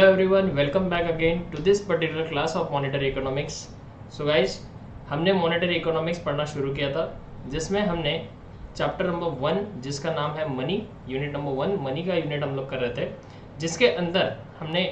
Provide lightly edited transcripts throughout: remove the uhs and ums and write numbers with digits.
Hello everyone, welcome back again to this particular class of monetary economics. So guys, हमने monetary economics पढ़ना शुरू किया था जिसमें हमने चैप्टर नंबर 1 जिसका नाम है मनी, यूनिट नंबर 1 मनी का यूनिट हम लोग कर रहे थे, जिसके अंदर हमने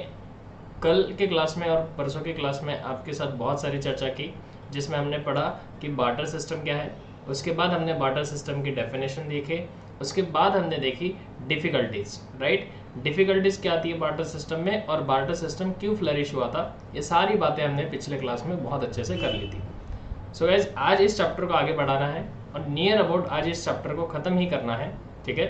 कल के क्लास में और परसों के क्लास में आपके साथ बहुत सारी चर्चा की, जिसमें हमने पढ़ा कि बार्टर सिस्टम क्या है। उसके बाद हमने बार्टर सिस्टम की डेफिनेशन देखे, उसके बाद हमने देखी डिफ़िकल्टीज, राइट। डिफ़िकल्टीज क्या आती है बार्टर सिस्टम में और बार्टर सिस्टम क्यों फ्लरिश हुआ था, ये सारी बातें हमने पिछले क्लास में बहुत अच्छे से कर ली थी। सो गाइज, आज इस चैप्टर को आगे बढ़ाना है और नियर अबाउट आज इस चैप्टर को ख़त्म ही करना है, ठीक है।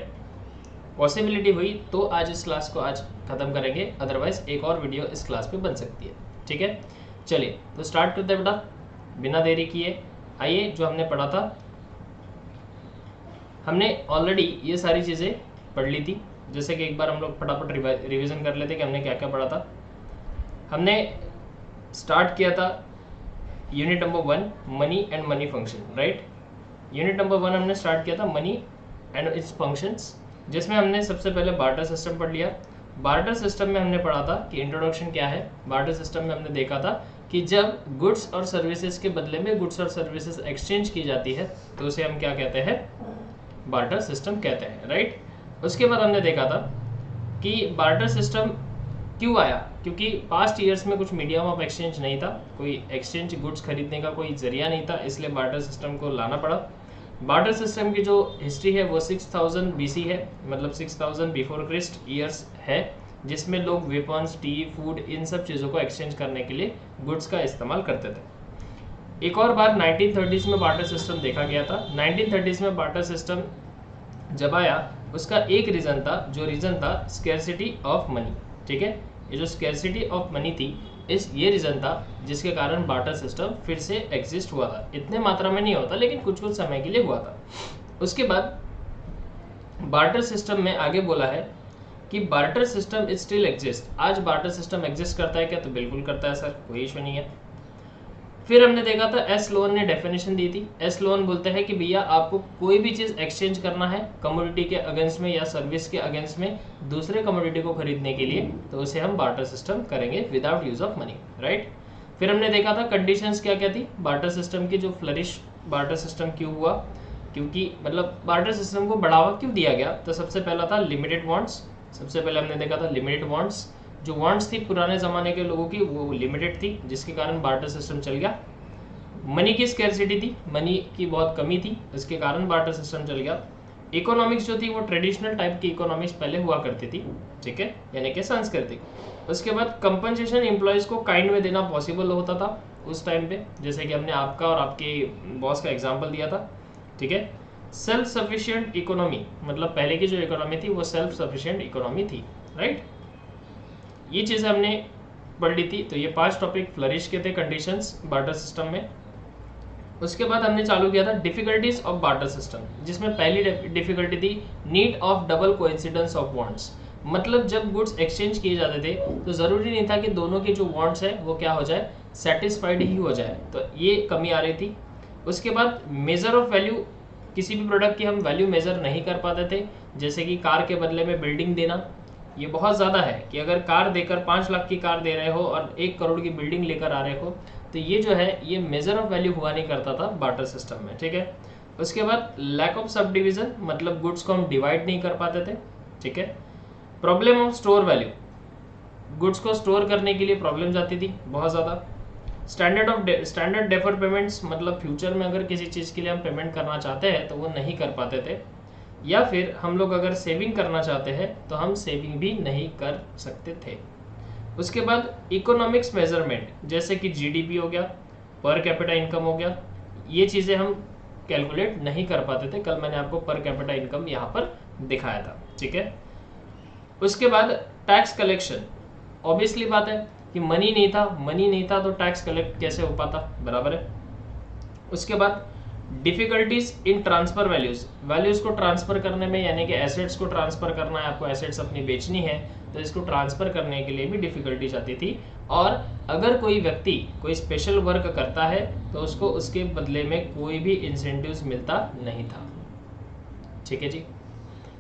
पॉसिबिलिटी हुई तो आज इस क्लास को आज ख़त्म करेंगे, अदरवाइज एक और वीडियो इस क्लास पे बन सकती है, ठीक है। चलिए तो स्टार्ट करते हैं बेटा, बिना देरी किए। आइए, जो हमने पढ़ा था, हमने ऑलरेडी ये सारी चीज़ें पढ़ ली थी। जैसे कि एक बार हम लोग फटाफट रिवीजन कर लेते कि हमने क्या क्या पढ़ा था। हमने स्टार्ट किया था unit number 1 money and money function, right. Unit number 1 हमने स्टार्ट किया था मनी एंड इट्स फंक्शंस, जिसमें हमने सबसे पहले बार्टर सिस्टम पढ़ लिया। बार्टर सिस्टम में हमने पढ़ा था कि इंट्रोडक्शन क्या है। बार्टर सिस्टम में हमने देखा था कि जब गुड्स और सर्विसेज के बदले में गुड्स और सर्विसेज एक्सचेंज की जाती है तो उसे हम क्या कहते हैं, बार्टर सिस्टम कहते हैं, राइट। उसके बाद हमने देखा था कि बार्टर सिस्टम क्यों आया, क्योंकि पास्ट ईयर्स में कुछ मीडियम ऑफ एक्सचेंज नहीं था, कोई एक्सचेंज गुड्स खरीदने का कोई जरिया नहीं था, इसलिए बार्टर सिस्टम को लाना पड़ा। बार्टर सिस्टम की जो हिस्ट्री है वो 6000 BC है, मतलब 6000 बिफोर क्रिस्ट ईयर्स है, जिसमें लोग वेपन्स, टी, फूड, इन सब चीज़ों को एक्सचेंज करने के लिए गुड्स का इस्तेमाल करते थे। एक और बार 1930s में बार्टर सिस्टम देखा गया था। 1930s में बार्टर सिस्टम जब आया, उसका एक रीज़न था, जो रीज़न था स्कैरसिटी ऑफ मनी, ठीक है। ये जो स्कैरसिटी ऑफ मनी थी, ये रीज़न था जिसके कारण बार्टर सिस्टम फिर से एग्जिस्ट हुआ था। इतने मात्रा में नहीं होता, लेकिन कुछ कुछ समय के लिए हुआ था। उसके बाद बार्टर सिस्टम में आगे बोला है कि barter system is still exist. आज बार्टर सिस्टम एग्जिस्ट करता है क्या, तो बिल्कुल करता है सर, कोई इशू नहीं है। फिर हमने देखा था एस लोन ने डेफिनेशन दी थी। एस लोन बोलते हैं कि भैया आपको कोई भी चीज़ एक्सचेंज करना है कमोडिटी के अगेंस्ट में या सर्विस के अगेंस्ट में दूसरे कमोडिटी को खरीदने के लिए, तो उसे हम बार्टर सिस्टम करेंगे without use of money, right. फिर हमने देखा था कंडीशंस क्या क्या थी बार्टर सिस्टम की, जो फ्लरिश बार्टर सिस्टम क्यों हुआ, क्योंकि मतलब बार्टर सिस्टम को बढ़ावा क्यों दिया गया। तो सबसे पहला था लिमिटेड वांट्स। सबसे पहले हमने देखा था लिमिटेड वांट्स। जो वांट्स थी पुराने ज़माने के लोगों की, वो लिमिटेड थी, जिसके कारण बार्टर सिस्टम चल गया। मनी की स्कैरसिटी थी, मनी की बहुत कमी थी, इसके कारण बार्टर सिस्टम चल गया। इकोनॉमिक्स जो थी वो ट्रेडिशनल टाइप की इकोनॉमिक्स पहले हुआ करती थी, ठीक है, यानी कि सांस्कृतिक। उसके बाद कंपनसेशन एम्प्लॉयज़ को काइंड में देना पॉसिबल होता था उस टाइम पे, जैसे कि हमने आपका और आपके बॉस का एग्जाम्पल दिया था, ठीक है। सेल्फ सफिशिएंट इकोनॉमी, मतलब पहले की जो इकोनॉमी थी वो सेल्फ सफिशिएंट इकोनॉमी थी, राइट। ये चीज़ें हमने पढ़ ली थी। तो ये 5 टॉपिक फ्लरिश के थे कंडीशंस बार्टर सिस्टम में। उसके बाद हमने चालू किया था डिफिकल्टीज ऑफ बार्टर सिस्टम, जिसमें पहली डिफिकल्टी थी need of double coincidence of wants. मतलब जब गुड्स एक्सचेंज किए जाते थे तो ज़रूरी नहीं था कि दोनों के जो वांट्स है वो क्या हो जाए, सेटिस्फाइड ही हो जाए, तो ये कमी आ रही थी। उसके बाद मेजर ऑफ वैल्यू, किसी भी प्रोडक्ट की हम वैल्यू मेजर नहीं कर पाते थे, जैसे कि कार के बदले में बिल्डिंग देना। ये बहुत ज़्यादा है कि अगर कार देकर 5 लाख की कार दे रहे हो और 1 करोड़ की बिल्डिंग लेकर आ रहे हो, तो ये जो है ये मेजर ऑफ वैल्यू हुआ नहीं करता था बार्टर सिस्टम में, ठीक है। उसके बाद लैक ऑफ सब डिवीजन, मतलब गुड्स को हम डिवाइड नहीं कर पाते थे, ठीक है। Problem of store value, goods को स्टोर करने के लिए प्रॉब्लम आती थी बहुत ज़्यादा। स्टैंडर्ड डेफर पेमेंट्स, मतलब फ्यूचर में अगर किसी चीज़ के लिए हम पेमेंट करना चाहते हैं तो वो नहीं कर पाते थे, या फिर हम लोग अगर सेविंग करना चाहते हैं तो हम सेविंग भी नहीं कर सकते थे। उसके बाद इकोनॉमिक्स मेजरमेंट, जैसे कि जीडीपी हो गया, पर कैपिटा इनकम हो गया, ये चीज़ें हम कैलकुलेट नहीं कर पाते थे। कल मैंने आपको पर कैपिटा इनकम यहाँ पर दिखाया था, ठीक है। उसके बाद टैक्स कलेक्शन, ऑब्वियसली बात है कि मनी नहीं था तो टैक्स कलेक्ट कैसे हो पाता, बराबर है। उसके बाद डिफिकल्टीज इन ट्रांसफर वैल्यूज़ को ट्रांसफ़र करने में, यानी कि एसेट्स को ट्रांसफ़र करना है, आपको एसेट्स अपनी बेचनी है तो इसको ट्रांसफ़र करने के लिए भी डिफ़िकल्टीज आती थी। और अगर कोई व्यक्ति कोई स्पेशल वर्क करता है तो उसको उसके बदले में कोई भी इंसेंटिव्स मिलता नहीं था, ठीक है जी।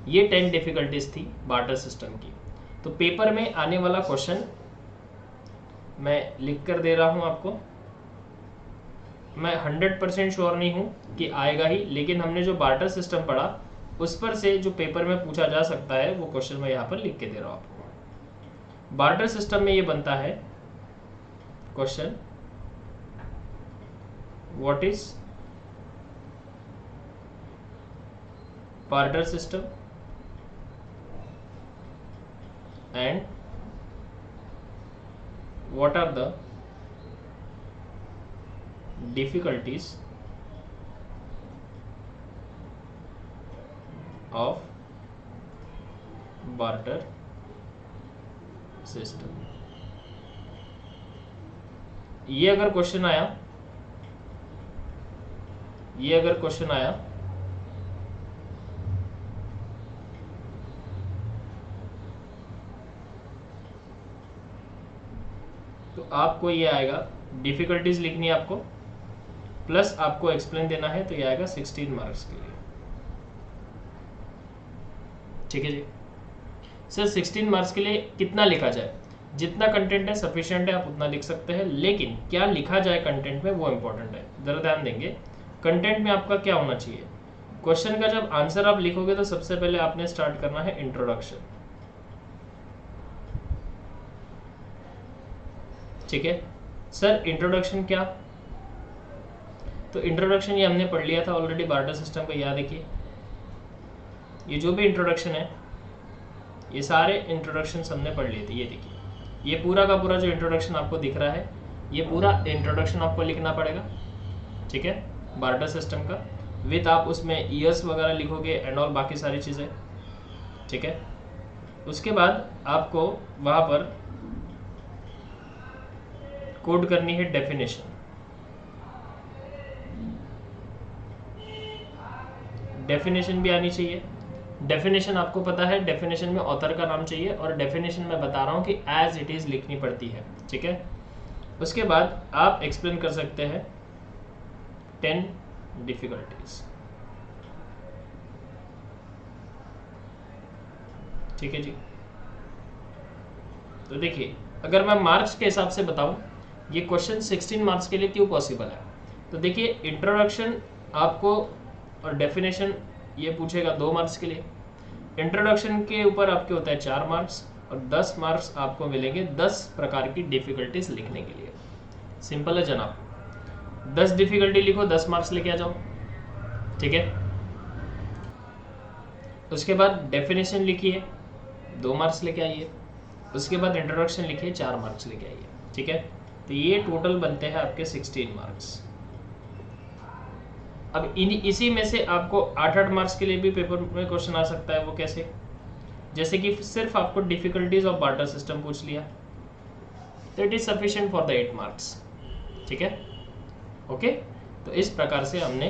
ये 10 डिफ़िकल्टीज थी बार्टर सिस्टम की। तो पेपर में आने वाला क्वेश्चन मैं लिख कर दे रहा हूँ आपको। मैं 100% श्योर नहीं हूँ कि आएगा ही, लेकिन हमने जो बार्टर सिस्टम पढ़ा उस पर से जो पेपर में पूछा जा सकता है वो क्वेश्चन मैं यहाँ पर लिख के दे रहा हूँ आपको। बार्टर सिस्टम में ये बनता है question, what is barter system and what are the difficulties of barter system। ये अगर क्वेश्चन आया तो आपको ये आएगा, डिफिकल्टीज लिखनी है आपको, प्लस आपको एक्सप्लेन देना है, तो ये आएगा 16 मार्क्स के लिए। ठीक है जी सर, 16 मार्क्स के लिए कितना लिखा जाए? जितना कंटेंट है सफिशिएंट है, आप उतना लिख सकते हैं, लेकिन क्या लिखा जाए कंटेंट में वो इंपॉर्टेंट है। जरा ध्यान देंगे, कंटेंट में आपका क्या होना चाहिए। क्वेश्चन का जब आंसर आप लिखोगे तो सबसे पहले आपने स्टार्ट करना है इंट्रोडक्शन। ठीक है सर, इंट्रोडक्शन क्या? तो इंट्रोडक्शन ये हमने पढ़ लिया था ऑलरेडी बार्टर सिस्टम का, याद देखिए ये जो भी इंट्रोडक्शन है, ये सारे इंट्रोडक्शन हमने पढ़ लिए थे। ये देखिए, ये पूरा का पूरा जो इंट्रोडक्शन आपको दिख रहा है, ये पूरा इंट्रोडक्शन आपको लिखना पड़ेगा। ठीक है, बार्टर सिस्टम का विथ आप उसमें ईयर्स वगैरह लिखोगे एंड ऑल बाकी सारी चीज़ें। ठीक है, उसके बाद आपको वहाँ पर कोड करनी है डेफिनेशन। डेफिनेशन भी आनी चाहिए। डेफिनेशन आपको पता है, डेफिनेशन में ऑथर का नाम चाहिए, और डेफिनेशन मैं बता रहा हूँ कि एज इट इज़ लिखनी पड़ती है। ठीक है, उसके बाद आप एक्सप्लेन कर सकते हैं 10 डिफिकल्टीज। ठीक है जी, तो देखिए अगर मैं मार्क्स के हिसाब से बताऊं, ये क्वेश्चन 16 मार्क्स के लिए क्यों पॉसिबल है। तो देखिए, इंट्रोडक्शन आपको और डेफिनेशन ये पूछेगा 2 मार्क्स के लिए। इंट्रोडक्शन के ऊपर आपके होता है 4 मार्क्स, और 10 मार्क्स आपको मिलेंगे 10 प्रकार की डिफिकल्टीज लिखने के लिए। सिंपल है जनाब, 10 डिफिकल्टी लिखो, 10 मार्क्स लेके आ जाओ। ठीक है, उसके बाद डेफिनेशन लिखिए, 2 मार्क्स लेके आइए। उसके बाद इंट्रोडक्शन लिखिए, 4 मार्क्स लेके आइए। ठीक है, तो ये टोटल बनते हैं आपके 16 मार्क्स। अब इसी में से आपको 8-8 मार्क्स के लिए भी पेपर में क्वेश्चन आ सकता है। वो कैसे? जैसे कि सिर्फ आपको डिफिकल्टीज ऑफ बार्टर सिस्टम पूछ लिया, तो it is sufficient for the 8 marks. ठीक है, ओके। तो इस प्रकार से हमने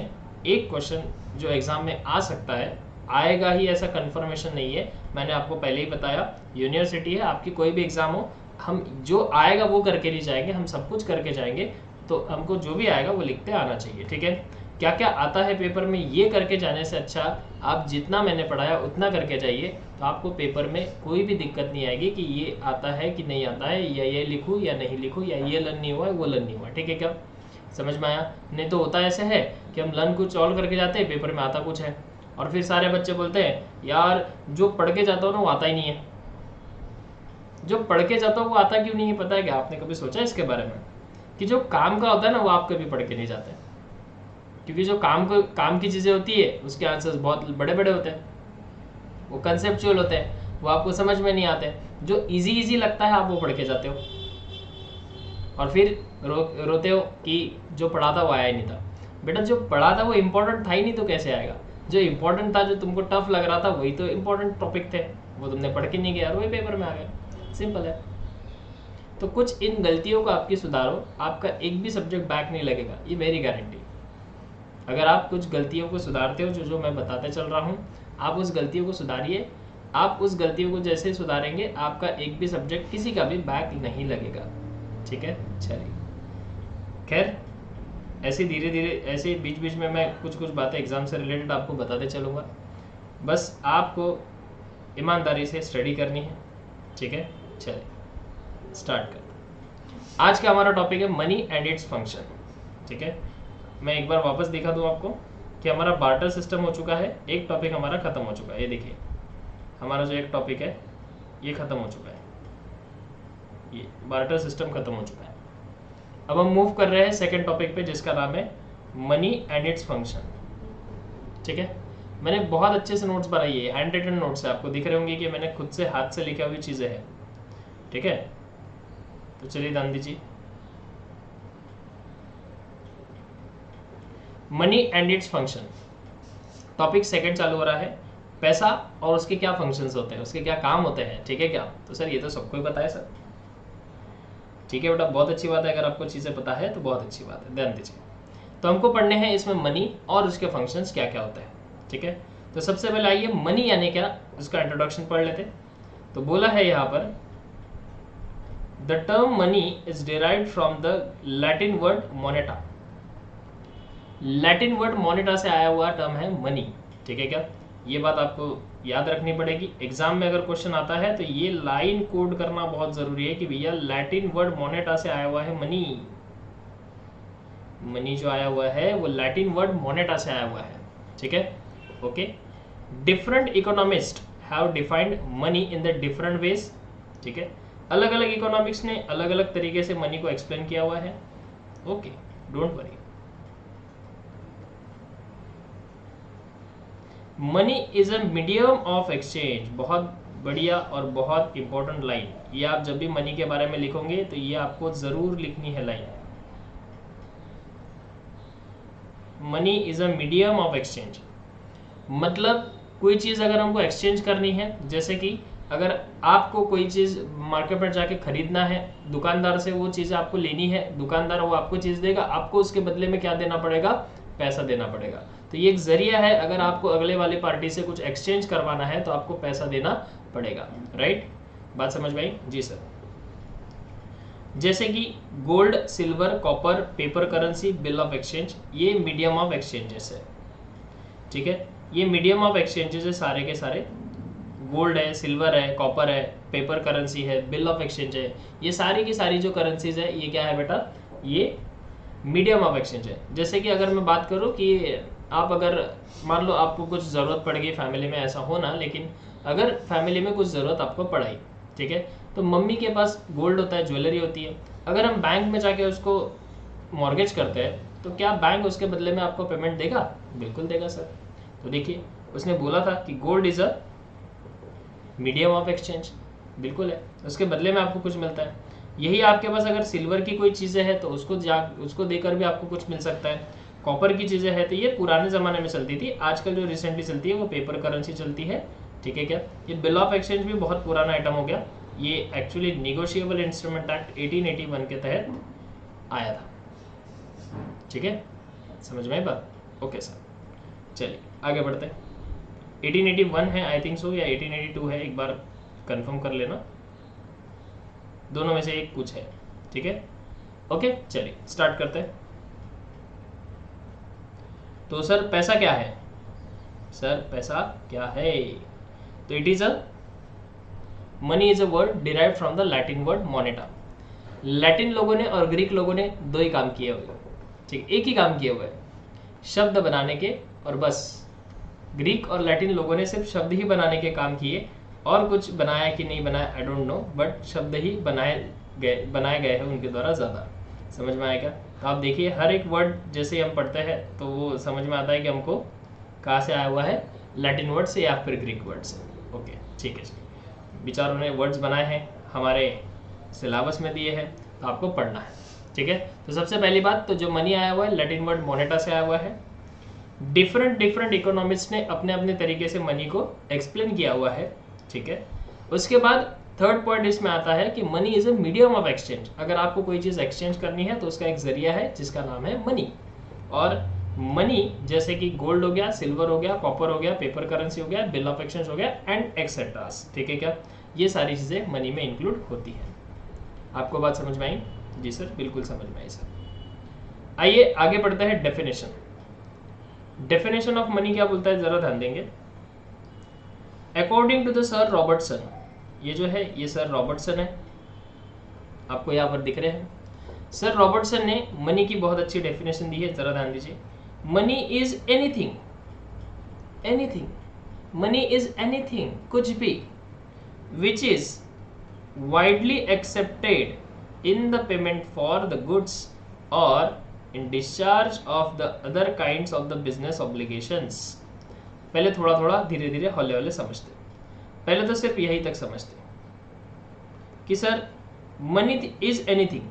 एक क्वेश्चन जो एग्जाम में आ सकता है, आएगा ही ऐसा कंफर्मेशन नहीं है, मैंने आपको पहले ही बताया। यूनिवर्सिटी है, आपकी कोई भी एग्जाम हो, हम जो आएगा वो करके नहीं जाएंगे, हम सब कुछ करके जाएंगे। तो हमको जो भी आएगा वो लिखते आना चाहिए। ठीक है, क्या क्या आता है पेपर में, ये करके जाने से अच्छा आप जितना मैंने पढ़ाया उतना करके जाइए, तो आपको पेपर में कोई भी दिक्कत नहीं आएगी कि ये आता है कि नहीं आता है, या ये लिखूँ या नहीं लिखूँ, या ये लर्न नहीं हुआ है वो लर्न नहीं हुआ। ठीक है, क्या समझ में आया? नहीं तो होता ऐसे है कि हम लर्न कुछ और करके जाते हैं, पेपर में आता कुछ है, और फिर सारे बच्चे बोलते हैं यार जो पढ़ के जाता हो ना वो आता ही नहीं है। जो पढ़ के जाता हो वो आता क्यों नहीं है पता है क्या? आपने कभी सोचा इसके बारे में कि जो काम का होता है ना वो आप कभी पढ़ के नहीं जाते, क्योंकि जो काम की चीज़ें होती है उसके आंसर्स बहुत बड़े बड़े होते हैं, वो कंसेप्चुअल होते हैं, वो आपको समझ में नहीं आते। जो इजी लगता है आप वो पढ़ के जाते हो, और फिर रोते हो कि जो पढ़ा था वो आया ही नहीं था। बेटा जो पढ़ा था वो इम्पोर्टेंट था ही नहीं, तो कैसे आएगा? जो इम्पोर्टेंट था, जो तुमको टफ लग रहा था, वही तो इम्पोर्टेंट टॉपिक थे, वो तुमने पढ़ के नहीं गया और वही पेपर में आ गया। सिंपल है। तो कुछ इन गलतियों को आपकी सुधारो, आपका एक भी सब्जेक्ट बैक नहीं लगेगा, ये मेरी गारंटी। अगर आप कुछ गलतियों को सुधारते हो, जो मैं बताते चल रहा हूँ, आप उस गलतियों को सुधारिए। आप उस गलतियों को जैसे सुधारेंगे, आपका एक भी सब्जेक्ट किसी का भी बैक नहीं लगेगा। ठीक है, चलिए। खैर, ऐसे धीरे धीरे ऐसे बीच बीच में मैं कुछ बातें एग्ज़ाम से रिलेटेड आपको बताते चलूँगा। बस आपको ईमानदारी से स्टडी करनी है। ठीक है, चलिए स्टार्ट करते हैं। आज का हमारा टॉपिक है मनी एंड इट्स फंक्शन। ठीक है, मैं एक बार वापस दिखा दूं आपको कि हमारा बार्टर सिस्टम हो चुका है, एक टॉपिक हमारा खत्म हो चुका है। ये देखिए हमारा जो एक टॉपिक है ये खत्म हो चुका है, ये बार्टर सिस्टम खत्म हो चुका है। अब हम मूव कर रहे हैं सेकंड टॉपिक पे जिसका नाम है मनी एंड इट्स फंक्शन। ठीक है, मैंने बहुत अच्छे से नोट्स बनाई है, हैंड रिटन नोट्स है, आपको दिख रहे होंगे कि मैंने खुद से हाथ से लिखी हुई चीजें हैं। ठीक है, तो चलिए ध्यान दीजिए, money and its function topic second चालू हो रहा है। पैसा और उसके क्या फंक्शंस होते हैं, उसके क्या काम होते हैं। ठीक है क्या, तो सर ये तो सबको ही पता है सर। ठीक है बेटा, बहुत अच्छी बात है, अगर आपको चीजें पता है तो बहुत अच्छी बात है, ध्यान दीजिए। तो हमको पढ़ने हैं इसमें मनी और उसके फंक्शंस क्या क्या होते हैं। ठीक है, तो सबसे पहले आइए मनी यानी क्या, उसका इंट्रोडक्शन पढ़ लेते। तो बोला है यहाँ पर the term money is derived from the Latin word Moneta. Latin word Moneta से आया हुआ टर्म है मनी। ठीक है क्या, ये बात आपको याद रखनी पड़ेगी। एग्जाम में अगर क्वेश्चन आता है तो ये लाइन कोड करना बहुत जरूरी है कि भैया लैटिन वर्ड मोनेटा से आया हुआ है मनी। मनी जो आया हुआ है वो लैटिन वर्ड मोनेटा से आया हुआ है। ठीक है, okay. Different economist have defined money in the different ways. ठीक है, अलग अलग इकोनॉमिक्स ने अलग अलग तरीके से मनी को एक्सप्लेन किया हुआ है। Okay, don't worry. Money is a medium of exchange, बहुत बढ़िया और बहुत इंपॉर्टेंट लाइन। ये आप जब भी मनी के बारे में लिखोगे तो ये आपको जरूर लिखनी है line. Money is a medium of exchange मतलब कोई चीज अगर हमको एक्सचेंज करनी है, जैसे कि अगर आपको कोई चीज मार्केट पर जाके खरीदना है, दुकानदार से वो चीज आपको लेनी है, दुकानदार वो आपको चीज देगा, आपको उसके बदले में क्या देना पड़ेगा, पैसा देना पड़ेगा। तो ये एक जरिया है, अगर आपको अगले वाली पार्टी से कुछ एक्सचेंज करवाना है तो आपको पैसा देना पड़ेगा। राइट, बात समझ में आई? जी सर। जैसे कि gold, silver, copper, paper currency, bill of exchange, ये मीडियम ऑफ एक्सचेंजेस है। ठीक है, ये मीडियम ऑफ एक्सचेंजेस है सारे के सारे। गोल्ड है, सिल्वर है, कॉपर है, पेपर करेंसी है, बिल ऑफ एक्सचेंज है, ये सारी की सारी जो करेंसीज है ये क्या है बेटा, ये मीडियम ऑफ एक्सचेंज है। जैसे कि अगर मैं बात करूं कि आप अगर मान लो आपको कुछ ज़रूरत पड़ गई फैमिली में, ऐसा होना, लेकिन अगर फैमिली में कुछ ज़रूरत आपको पड़ाई, ठीक है, तो मम्मी के पास गोल्ड होता है, ज्वेलरी होती है, अगर हम बैंक में जाके उसको मॉर्गेज करते हैं तो क्या बैंक उसके बदले में आपको पेमेंट देगा? बिल्कुल देगा सर। तो देखिए उसने बोला था कि gold is a medium of exchange, बिल्कुल है, उसके बदले में आपको कुछ मिलता है। यही आपके पास अगर सिल्वर की कोई चीज़ें हैं तो उसको देकर भी आपको कुछ मिल सकता है। कॉपर की चीज़ें हैं तो ये पुराने ज़माने में चलती थी, आजकल जो रिसेंटली चलती है वो पेपर करेंसी चलती है। ठीक है क्या, ये बिल ऑफ एक्सचेंज भी बहुत पुराना आइटम हो गया, ये एक्चुअली निगोशिएबल इंस्ट्रूमेंट एक्ट 1881 के तहत आया था। ठीक है, समझ में आई बात? ओके सर, चलिए आगे बढ़ते हैं। 1881 है आई थिंक सो, या 1882 है, एक बार कंफर्म कर लेना, दोनों में से एक कुछ है। ठीक है, ओके, चलिए स्टार्ट करते हैं। तो सर पैसा क्या है? सर पैसा क्या है? तो it is a money is a word derived from the Latin word Moneta. Latin लोगों ने और ग्रीक लोगों ने दो ही काम किए हुए, ठीक, एक ही काम किए हुए, शब्द बनाने के, और बस ग्रीक और लैटिन लोगों ने सिर्फ शब्द ही बनाने के काम किए, और कुछ बनाया कि नहीं बनाया आई डोंट नो, बट शब्द ही बनाए गए हैं उनके द्वारा ज़्यादा। समझ में आएगा? तो आप देखिए हर एक वर्ड जैसे हम पढ़ते हैं तो वो समझ में आता है कि हमको कहाँ से आया हुआ है, लैटिन वर्ड से या फिर ग्रीक वर्ड से। ओके ठीक है, बेचारों ने वर्ड्स बनाए हैं, हमारे सिलेबस में दिए हैं, तो आपको पढ़ना है। ठीक है, तो सबसे पहली बात, तो जो मनी आया हुआ है लैटिन वर्ड मोनेटा से आया हुआ है। डिफरेंट इकोनॉमिस्ट ने अपने अपने तरीके से मनी को एक्सप्लेन किया हुआ है। ठीक है, उसके बाद थर्ड पॉइंट इसमें आता है कि money is a medium of exchange. अगर आपको कोई चीज़ एक्सचेंज करनी है तो उसका एक जरिया है जिसका नाम है मनी। और मनी जैसे कि गोल्ड हो गया, सिल्वर हो गया, कॉपर हो गया, पेपर करेंसी हो गया, बिल ऑफ एक्सचेंज हो गया, एंड एक्सेट्रास। ठीक है क्या, ये सारी चीज़ें मनी में इंक्लूड होती हैं। आपको बात समझ में आई? जी सर, बिल्कुल समझ में आई सर। आइए आगे बढ़ते हैं। डेफिनेशन ऑफ मनी क्या बोलता है, जरा ध्यान देंगे। According to the sir Robertson, ये जो है ये सर रॉबर्टसन है, आपको यहाँ पर दिख रहे हैं। सर रॉबर्टसन ने मनी की बहुत अच्छी डेफिनेशन दी है, जरा ध्यान दीजिए। Money is anything, anything, money is anything, कुछ भी, which is widely accepted in the payment for the goods और in discharge of the other kinds of the business obligations. पहले थोड़ा थोड़ा धीरे धीरे हौले हौले समझते। पहले तो सिर्फ यही तक समझते कि सर मनी इज एनीथिंग,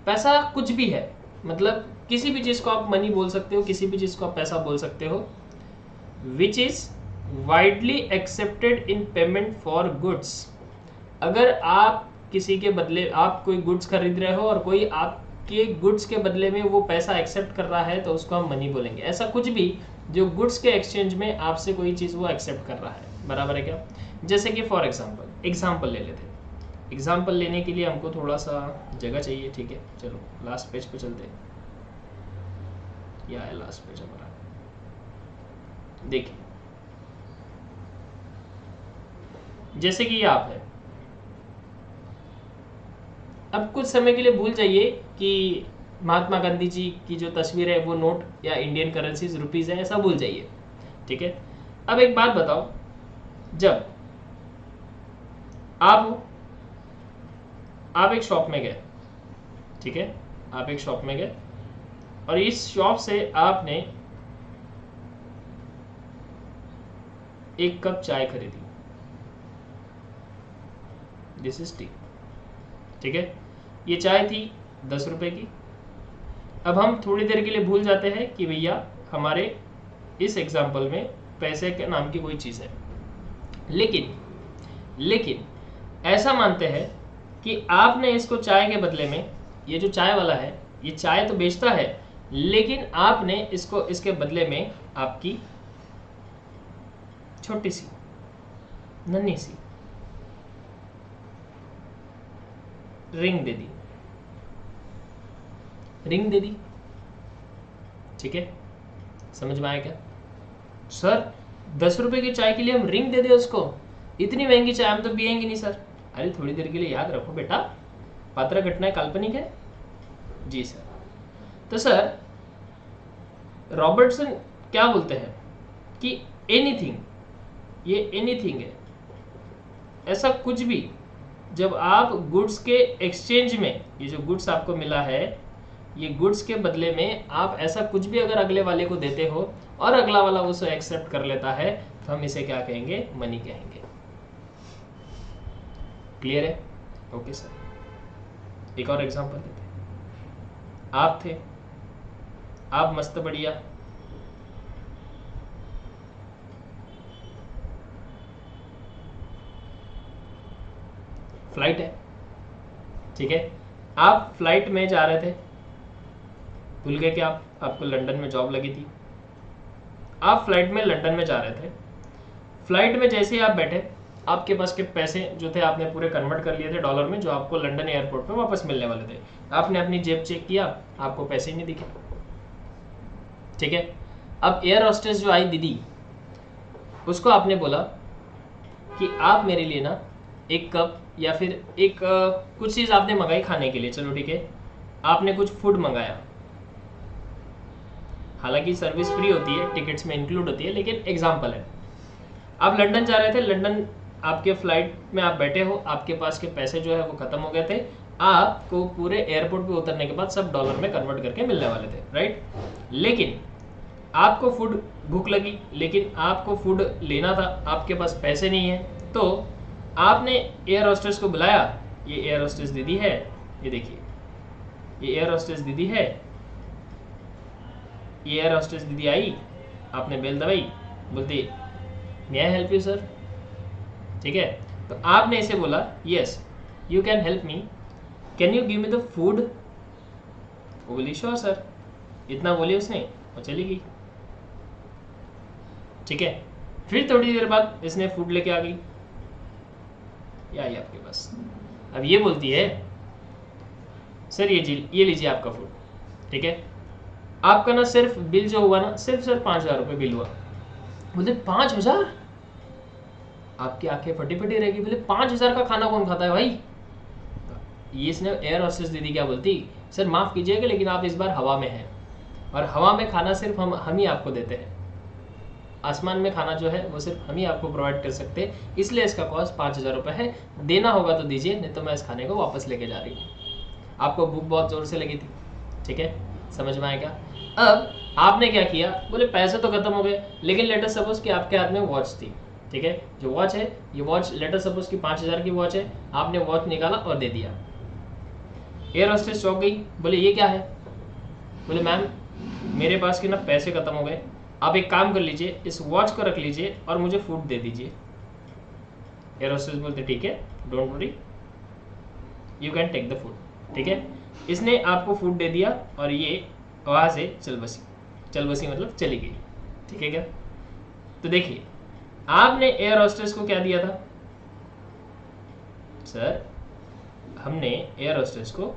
पैसा कुछ भी है, मतलब किसी भी चीज को आप मनी बोल सकते हो, किसी भी चीज को आप पैसा बोल सकते हो। विच is widely accepted in payment for goods, अगर आप किसी के बदले, आप कोई गुड्स खरीद रहे हो और कोई आपके गुड्स के बदले में वो पैसा एक्सेप्ट कर रहा है तो उसको हम मनी बोलेंगे। ऐसा कुछ भी जो गुड्स के एक्सचेंज में आपसे कोई चीज वो एक्सेप्ट कर रहा है, बराबर है क्या। जैसे कि फॉर एग्जाम्पल ले लेते हैं। एग्जाम्पल लेने के लिए हमको थोड़ा सा जगह चाहिए, ठीक है। चलो लास्ट पेज पे चलते हैं, यह है लास्ट पेज हमारा। देखिए जैसे कि ये आप है, अब कुछ समय के लिए भूल जाइए कि महात्मा गांधी जी की जो तस्वीर है वो नोट या इंडियन करेंसीज रुपीज है, ऐसा भूल जाइए, ठीक है। अब एक बात बताओ, जब आप एक शॉप में गए, ठीक है, आप एक शॉप में गए और इस शॉप से आपने एक कप चाय खरीदी, दिस इज टी, ठीक है। ये चाय थी 10 रुपए की। अब हम थोड़ी देर के लिए भूल जाते हैं कि भैया हमारे इस एग्जाम्पल में पैसे के नाम की कोई चीज़ है, लेकिन ऐसा मानते हैं कि आपने इसको चाय के बदले में, ये जो चाय वाला है ये चाय तो बेचता है, लेकिन आपने इसको इसके बदले में आपकी छोटी सी नन्ही सी रिंग दे दी, रिंग दे दी, ठीक है। समझ में आया क्या सर? 10 रुपए की चाय के लिए हम रिंग दे दे उसको, इतनी महंगी चाय हम तो पियेंगे नहीं सर। अरे थोड़ी देर के लिए याद रखो बेटा, पात्र घटनाएं काल्पनिक है जी सर। तो सर रॉबर्टसन क्या बोलते हैं कि एनीथिंग, ये एनीथिंग है, ऐसा कुछ भी जब आप गुड्स के एक्सचेंज में, ये जो गुड्स आपको मिला है ये गुड्स के बदले में आप ऐसा कुछ भी अगर अगले वाले को देते हो और अगला वाला उसे एक्सेप्ट कर लेता है तो हम इसे क्या कहेंगे? मनी कहेंगे। क्लियर है? ओके सर, एक और एग्जांपल देते हैं। आप थे, आप मस्त बढ़िया फ्लाइट है, ठीक है, आप फ्लाइट में जा रहे थे, भूल गए कि आपको लंदन में जॉब लगी थी, आप फ्लाइट में लंदन में जा रहे थे। फ्लाइट में जैसे ही आप बैठे, आपके पास के पैसे जो थे आपने पूरे कन्वर्ट कर लिए थे डॉलर में, जो आपको लंदन एयरपोर्ट पे वापस मिलने वाले थे। आपने अपनी जेब चेक किया, आपको पैसे ही नहीं दिखे, ठीक है। अब एयर होस्टेस जो आई दीदी, उसको आपने बोला कि आप मेरे लिए ना एक कप या फिर एक कुछ चीज़ आपने मंगाई खाने के लिए, चलो ठीक है, आपने कुछ फूड मंगाया, हालांकि सर्विस फ्री होती है, टिकट्स में इंक्लूड होती है, लेकिन एग्जाम्पल है। आप लंदन जा रहे थे, लंदन आपके फ्लाइट में आप बैठे हो, आपके पास के पैसे जो है वो खत्म हो गए थे, आपको पूरे एयरपोर्ट पे उतरने के बाद सब डॉलर में कन्वर्ट करके मिलने वाले थे, राइट। लेकिन आपको फूड भूख लगी, लेकिन आपको फूड लेना था, आपके पास पैसे नहीं है, तो आपने एयर होस्टेस को बुलाया। ये एयर होस्टेस दीदी है, ये देखिए, ये एयर होस्टेस दीदी है, ये एयर होस्टेस दीदी आई, आपने बेल दबाई, बोलती मे आई हेल्प यू सर, ठीक है। तो आपने इसे बोला yes you can help me, can you give me the food? वो बोली श्योर सर, इतना बोली उसने और चली गई, ठीक है। फिर थोड़ी देर बाद इसने फूड लेके आ गई, ये आई आपके पास। अब ये बोलती है सर ये लीजिए आपका फूड, ठीक है। आपका ना सिर्फ बिल जो हुआ ना, सिर्फ सर 5,000 रुपये बिल हुआ। बोलते 5,000? आपकी आंखें फटी फटी रहेगी, बोले 5,000 का खाना कौन खाता है भाई? ये इसने एयर होस्टेस दीदी क्या बोलती, सर माफ़ कीजिएगा लेकिन आप इस बार हवा में हैं और हवा में खाना सिर्फ हम ही आपको देते हैं, आसमान में खाना जो है वो सिर्फ हम ही आपको प्रोवाइड कर सकते हैं, इसलिए इसका कॉस्ट 5,000 रुपये है, देना होगा तो दीजिए, नहीं तो मैं इस खाने को वापस लेके जा रही हूँ। आपको भूख बहुत ज़ोर से लगी थी, ठीक है, समझ में आएगा। अब आपने क्या किया, बोले पैसे तो खत्म हो गए, लेकिन लेटर सपोज कि आपके हाथ में वॉच थी, ठीक है, जो वॉच है ये वॉच लेटर सपोज कि 5,000 की वॉच है, आपने वॉच निकाला और दे दिया। एयर होस्टेस चौंक गई, बोले ये क्या है, बोले मैम मेरे पास के ना पैसे खत्म हो गए, आप एक काम कर लीजिए, इस वॉच को रख लीजिए और मुझे फूड दे दीजिए। एयर होस्टेस बोलते ठीक है, don't worry, you can take the food, ठीक है। इसने आपको फूड दे दिया और ये वहां से चल बसी मतलब चली गई, ठीक है क्या। तो देखिए आपने एयर होस्टेस को क्या दिया था, सर हमने एयर होस्टेस को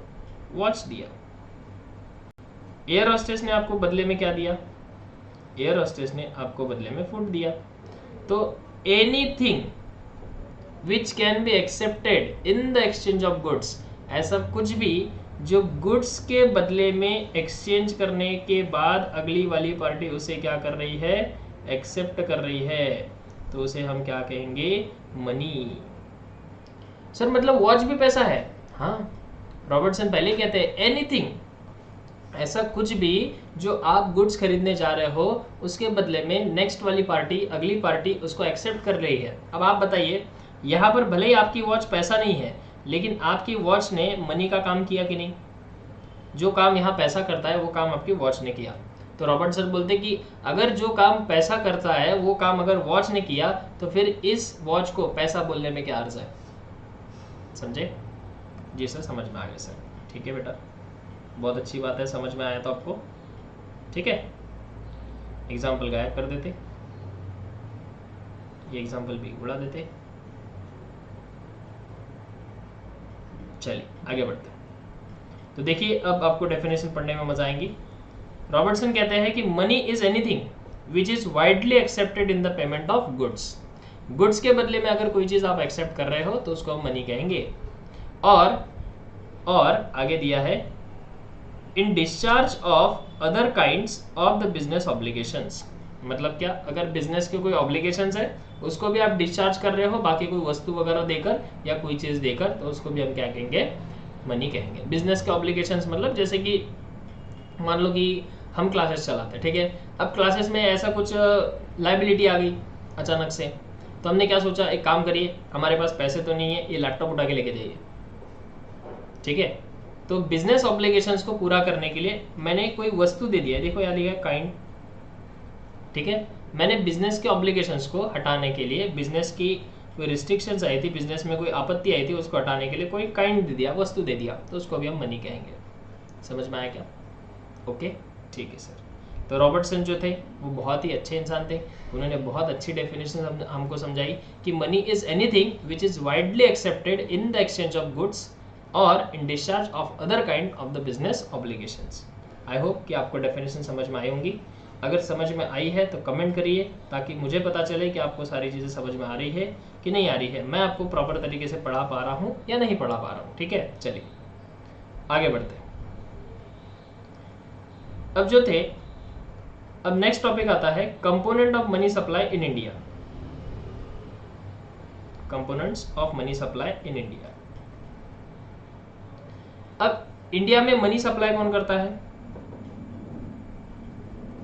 वॉच दिया, एयर होस्टेस ने आपको बदले में क्या दिया, एयर होस्टेस ने आपको बदले में फूड दिया। तो anything which can be accepted in the exchange of goods, ऐसा कुछ भी जो गुड्स के बदले में एक्सचेंज करने के बाद अगली वाली पार्टी उसे क्या कर रही है, एक्सेप्ट कर रही है, तो उसे हम क्या कहेंगे, मनी। सर मतलब वॉच भी पैसा है, हाँ, रॉबर्टसन पहले कहते हैं एनीथिंग, ऐसा कुछ भी जो आप गुड्स खरीदने जा रहे हो उसके बदले में नेक्स्ट वाली पार्टी, अगली पार्टी उसको एक्सेप्ट कर रही है। अब आप बताइए, यहाँ पर भले ही आपकी वॉच पैसा नहीं है, लेकिन आपकी वॉच ने मनी का काम किया कि नहीं, जो काम यहाँ पैसा करता है वो काम आपकी वॉच ने किया। तो रॉबर्टसन बोलते कि अगर जो काम पैसा करता है वो काम अगर वॉच ने किया तो फिर इस वॉच को पैसा बोलने में क्या अर्ज है, समझे जी सर, समझ में आ गया सर, ठीक है बेटा, बहुत अच्छी बात है, समझ में आया तो आपको, ठीक है। एग्जाम्पल गायब कर देते, ये एग्जाम्पल भी उड़ा देते, चलिए आगे बढ़ते हैं। तो देखिए अब आपको डेफिनेशन पढ़ने में मजा आएंगी। रॉबर्टसन कहते हैं कि money is anything which is widely accepted in the payment of goods, goods के बदले में अगर कोई चीज आप एक्सेप्ट कर रहे हो तो उसको हम मनी कहेंगे। और आगे दिया है इन discharge of other kinds of the business obligations, मतलब क्या, अगर बिजनेस के कोई ऑब्लिगेशंस है उसको भी आप डिस्चार्ज कर रहे हो बाकी कोई वस्तु वगैरह देकर या कोई चीज देकर, तो उसको भी हम क्या कहेंगे, मनी कहेंगे। बिजनेस के ऑब्लिगेशंस मतलब जैसे कि मान लो कि हम क्लासेस चलाते हैं, ठीक है, अब क्लासेस में ऐसा कुछ लाइबिलिटी आ गई अचानक से, तो हमने क्या सोचा, एक काम करिए, हमारे पास पैसे तो नहीं है, ये लैपटॉप उठा के लेके जाइए, ठीक है। तो बिजनेस ऑब्लिगेशंस को पूरा करने के लिए मैंने कोई वस्तु दे दिया, देखो यहाँ लिखा है काइंड, ठीक है, मैंने बिजनेस के ऑब्लिगेशंस को हटाने के लिए, बिजनेस की कोई रिस्ट्रिक्शंस आई थी, बिजनेस में कोई आपत्ति आई थी, उसको हटाने के लिए कोई काइंड दे दिया, वस्तु दे दिया, तो उसको भी हम मनी कहेंगे। समझ में आया क्या, ओके, ठीक है सर। तो रॉबर्टसन जो थे वो बहुत ही अच्छे इंसान थे, उन्होंने बहुत अच्छी डेफिनेशन हमको समझाई कि money is anything which is widely accepted in the exchange of goods और in discharge of other kind of the business obligations. I hope कि आपको डेफिनेशन समझ में आई होंगी, अगर समझ में आई है तो कमेंट करिए ताकि मुझे पता चले कि आपको सारी चीज़ें समझ में आ रही है कि नहीं आ रही है, मैं आपको प्रॉपर तरीके से पढ़ा पा रहा हूँ या नहीं पढ़ा पा रहा हूँ, ठीक है। चलिए आगे बढ़ते हैं। अब जो थे, अब नेक्स्ट टॉपिक आता है component of money supply in India, components of money supply in India. अब इंडिया में मनी सप्लाई कौन करता है,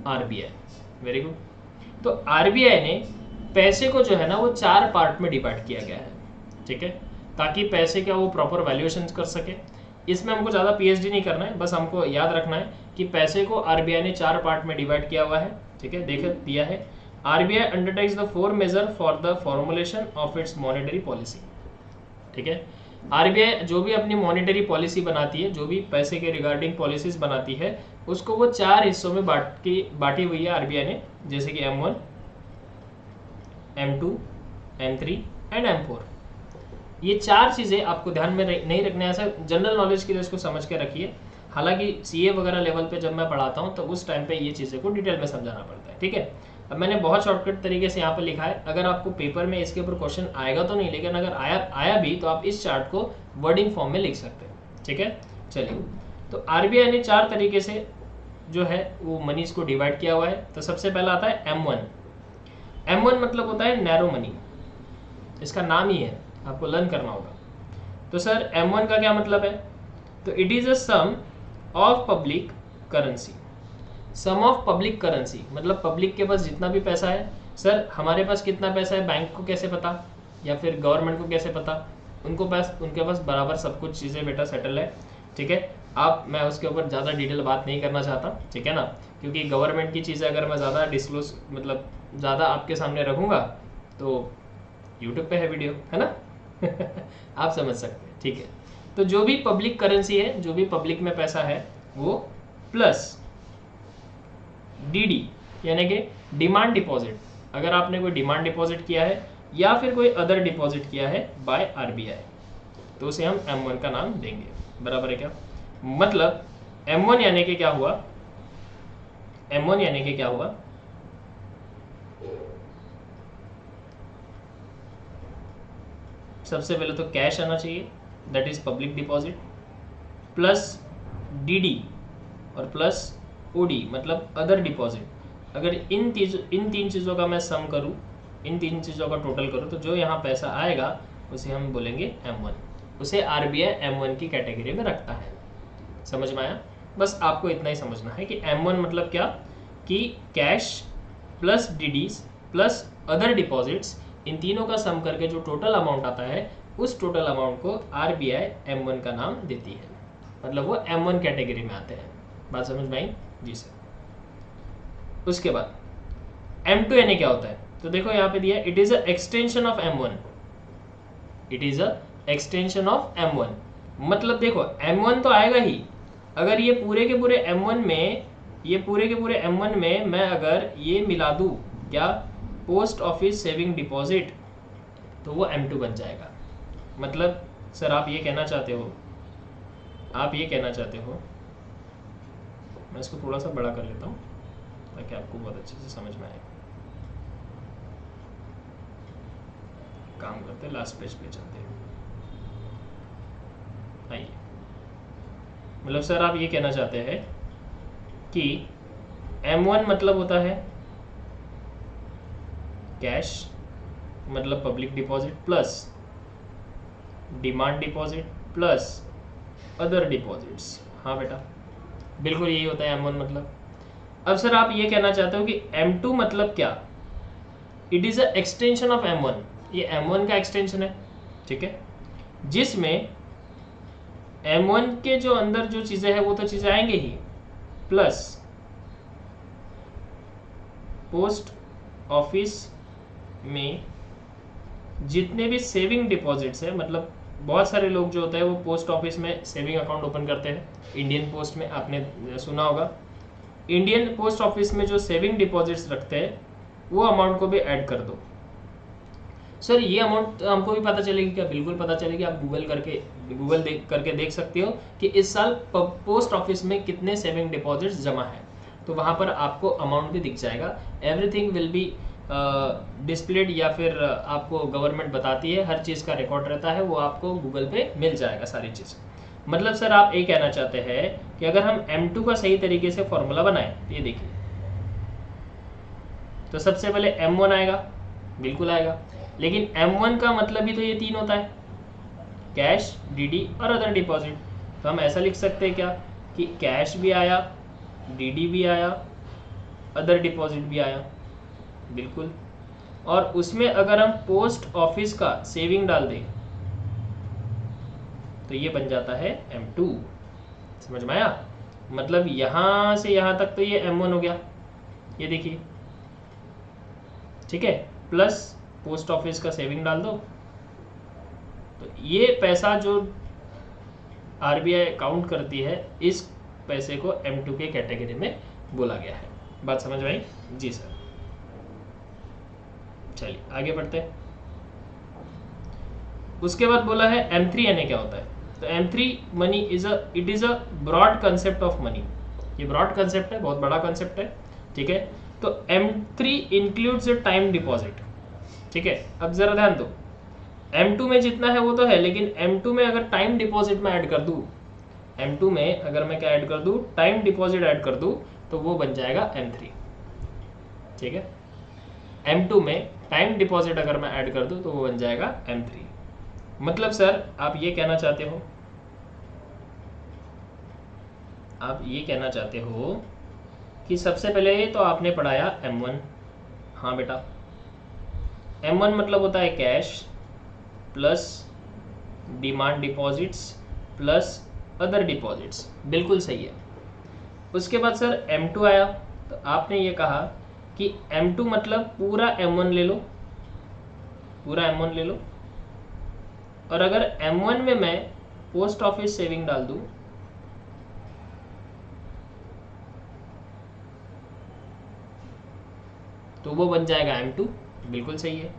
आरबीआई, वेरी गुड। तो आरबीआई ने पैसे को जो है ना वो 4 पार्ट में डिवाइड किया गया है, ठीक है, ताकि पैसे का वो प्रॉपर वैल्यूएशन कर सके। इसमें हमको ज़्यादा पीएचडी नहीं करना है, बस हमको याद रखना है कि पैसे को आरबीआई ने 4 पार्ट में डिवाइड किया हुआ है, ठीक है, देख दिया है। RBI undertakes the 4 major for the formulation of its monetary policy, ठीक है। आरबीआई जो भी अपनी मॉनेटरी पॉलिसी बनाती है, जो भी पैसे के रिगार्डिंग पॉलिसीज बनाती है, उसको वो 4 हिस्सों में बांटी हुई है आरबीआई ने, जैसे कि M1, M2, M3 and M4। ये 4 चीज़ें आपको ध्यान में नहीं रखना है, ऐसा जनरल नॉलेज के लिए इसको समझ के रखिए। हालांकि सीए वगैरह लेवल पे जब मैं पढ़ाता हूँ तो उस टाइम पे ये चीज़ें को डिटेल में समझाना पड़ता है, ठीक है। अब मैंने बहुत शॉर्टकट तरीके से यहाँ पर लिखा है, अगर आपको पेपर में इसके ऊपर क्वेश्चन आएगा तो नहीं, लेकिन अगर आया भी तो आप इस चार्ट को वर्डिंग फॉर्म में लिख सकते हैं, ठीक है। चलिए, तो आरबीआई ने 4 तरीके से जो है वो मनीज को डिवाइड किया हुआ है। तो सबसे पहला आता है M1। M1 मतलब होता है नैरो मनी, इसका नाम ही है, आपको लर्न करना होगा। तो सर M1 का क्या मतलब है? तो it is a sum of public currency. Sum of public currency मतलब पब्लिक के पास जितना भी पैसा है। सर हमारे पास कितना पैसा है बैंक को कैसे पता, या फिर गवर्नमेंट को कैसे पता? उनके पास बराबर सब कुछ चीज़ें बेटा सेटल है, ठीक है। मैं उसके ऊपर ज़्यादा डिटेल बात नहीं करना चाहता, ठीक है ना, क्योंकि गवर्नमेंट की चीज़ें अगर मैं ज़्यादा डिस्क्लोज मतलब ज़्यादा आपके सामने रखूँगा तो यूट्यूब पे है वीडियो, है ना आप समझ सकते हैं, ठीक है। तो जो भी पब्लिक करेंसी है, जो भी पब्लिक में पैसा है, वो प्लस डीडी यानी कि डिमांड डिपॉजिट, अगर आपने कोई डिमांड डिपॉजिट किया है या फिर कोई अदर डिपॉजिट किया है बाय आरबीआई, तो उसे हम M1 का नाम देंगे। बराबर है क्या? मतलब M1 यानी कि क्या हुआ? M1 यानी कि क्या हुआ? सबसे पहले तो कैश आना चाहिए, that is public deposit, plus DD और प्लस ओडी मतलब अदर डिपॉजिट। अगर इन तीन चीज़ों का मैं सम करूं, इन तीन चीज़ों का टोटल करूं, तो जो यहाँ पैसा आएगा उसे हम बोलेंगे M1। उसे आरबीआई M1 की कैटेगरी में रखता है। समझ में आया? बस आपको इतना ही समझना है कि M1 मतलब क्या, कि cash plus DDs plus other deposits, इन तीनों का सम करके जो टोटल अमाउंट आता है, उस टोटल अमाउंट को आरबीआई M1 का नाम देती है। मतलब वो M1 कैटेगरी में आते हैं। बात समझ में आई? जी सर। उसके बाद M2 यानी क्या होता है? तो देखो यहाँ पे दिया, it is a extension of M1। It is a extension of M1 मतलब देखो M1 तो आएगा ही, अगर ये पूरे के पूरे M1 में, ये पूरे के पूरे M1 में मैं अगर ये मिला दूं क्या, पोस्ट ऑफिस सेविंग डिपॉजिट, तो वो M2 बन जाएगा। मतलब सर आप ये कहना चाहते हो, मैं इसको थोड़ा सा बड़ा कर लेता हूँ ताकि आपको बहुत अच्छे से समझ में आए। काम करते, लास्ट पेज पे चलते हैं। आइए, मतलब सर आप ये कहना चाहते हैं कि M1 मतलब होता है कैश मतलब public deposit plus demand deposit plus other deposits. हाँ बेटा, बिल्कुल यही होता है M1 मतलब। अब सर आप ये कहना चाहते हो कि M2 मतलब क्या? It is a extension of M1। ये M1 का एक्सटेंशन है, ठीक है, जिसमें M1 के जो अंदर जो चीजें हैं वो तो चीजें आएंगे ही, प्लस पोस्ट ऑफिस में जितने भी सेविंग डिपॉजिट्स है, मतलब बहुत सारे लोग जो होते हैं वो पोस्ट ऑफिस में सेविंग अकाउंट ओपन करते हैं। इंडियन पोस्ट में आपने सुना होगा, इंडियन पोस्ट ऑफिस में जो सेविंग डिपॉजिट्स रखते हैं वो अमाउंट को भी ऐड कर दो। सर ये अमाउंट हमको भी पता चलेगी क्या? बिल्कुल पता चलेगी। आप गूगल करके देख सकते हो कि इस साल पोस्ट ऑफिस में कितने सेविंग डिपॉजिट्स जमा है, तो वहाँ पर आपको अमाउंट भी दिख जाएगा। एवरीथिंग विल बी डिस्प्लेड, या फिर आपको गवर्नमेंट बताती है, हर चीज़ का रिकॉर्ड रहता है, वो आपको गूगल पे मिल जाएगा सारी चीज़। मतलब सर आप ये कहना चाहते हैं कि अगर हम M2 का सही तरीके से फॉर्मूला बनाएं, तो ये देखिए, तो सबसे पहले M1 आएगा, बिल्कुल आएगा, लेकिन M1 का मतलब ही तो ये तीन होता है, कैश, डीडी और अदर डिपॉजिट। तो हम ऐसा लिख सकते हैं क्या कि कैश भी आया, डीडी भी आया, अदर डिपॉजिट भी आया, बिल्कुल, और उसमें अगर हम पोस्ट ऑफिस का सेविंग डाल दें तो ये बन जाता है M2। समझ में आया? मतलब यहां से यहां तक तो ये M1 हो गया, ये देखिए, ठीक है, प्लस पोस्ट ऑफिस का सेविंग डाल दो, तो ये पैसा जो आरबीआई काउंट करती है, इस पैसे को M2 के कैटेगरी में बोला गया है। बात समझ में आई? जी सर। चलिए आगे बढ़ते हैं। उसके बाद बोला है M3 यानी क्या होता है? तो M3 money it is a broad concept of money. ये ब्रॉड कंसेप्ट है, बहुत बड़ा कंसेप्ट है, ठीक है। तो M3 इंक्लूड्स टाइम डिपॉजिट, ठीक है। अब जरा ध्यान दो, M2 में जितना है वो तो है, लेकिन M2 में अगर टाइम डिपॉजिट में ऐड कर दूं M2 में अगर मैं क्या ऐड कर दूँ, टाइम डिपॉजिट ऐड कर दूँ, तो वो बन जाएगा M3। ठीक है, M2 में टाइम डिपॉजिट अगर मैं ऐड कर दूँ तो वो बन जाएगा M3। मतलब सर आप ये कहना चाहते हो कि सबसे पहले तो आपने पढ़ाया M1। हाँ बेटा, M1 मतलब होता है cash plus demand deposits plus other deposits, बिल्कुल सही है। उसके बाद सर M2 आया, तो आपने ये कहा कि M2 मतलब पूरा M1 ले लो, पूरा M1 ले लो, और अगर M1 में मैं पोस्ट ऑफिस सेविंग डाल दूं तो वो बन जाएगा M2, बिल्कुल सही है।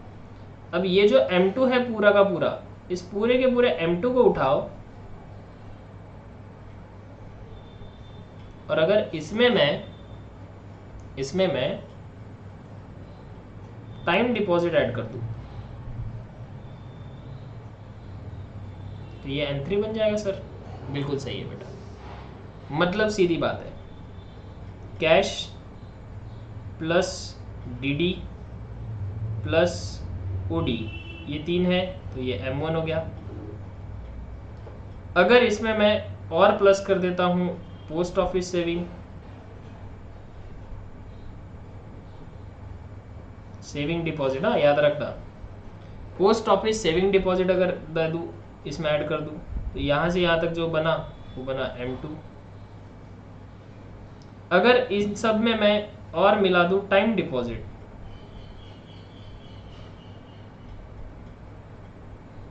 अब ये जो M2 है पूरा का पूरा, इस पूरे के पूरे M2 को उठाओ, और अगर इसमें मैं टाइम डिपॉजिट ऐड कर दूं तो ये M3 बन जाएगा सर, बिल्कुल सही है बेटा। मतलब सीधी बात है, cash plus DD plus OD ये 3 है, तो ये M1 हो गया। अगर इसमें मैं और प्लस कर देता हूं पोस्ट ऑफिस सेविंग डिपॉजिट, हाँ याद रखना, पोस्ट ऑफिस सेविंग डिपॉजिट अगर दे दूं, इसमें ऐड कर दूं, तो यहां से यहां तक जो बना वो बना M2। अगर इन सब में मैं और मिला दूं टाइम डिपॉजिट,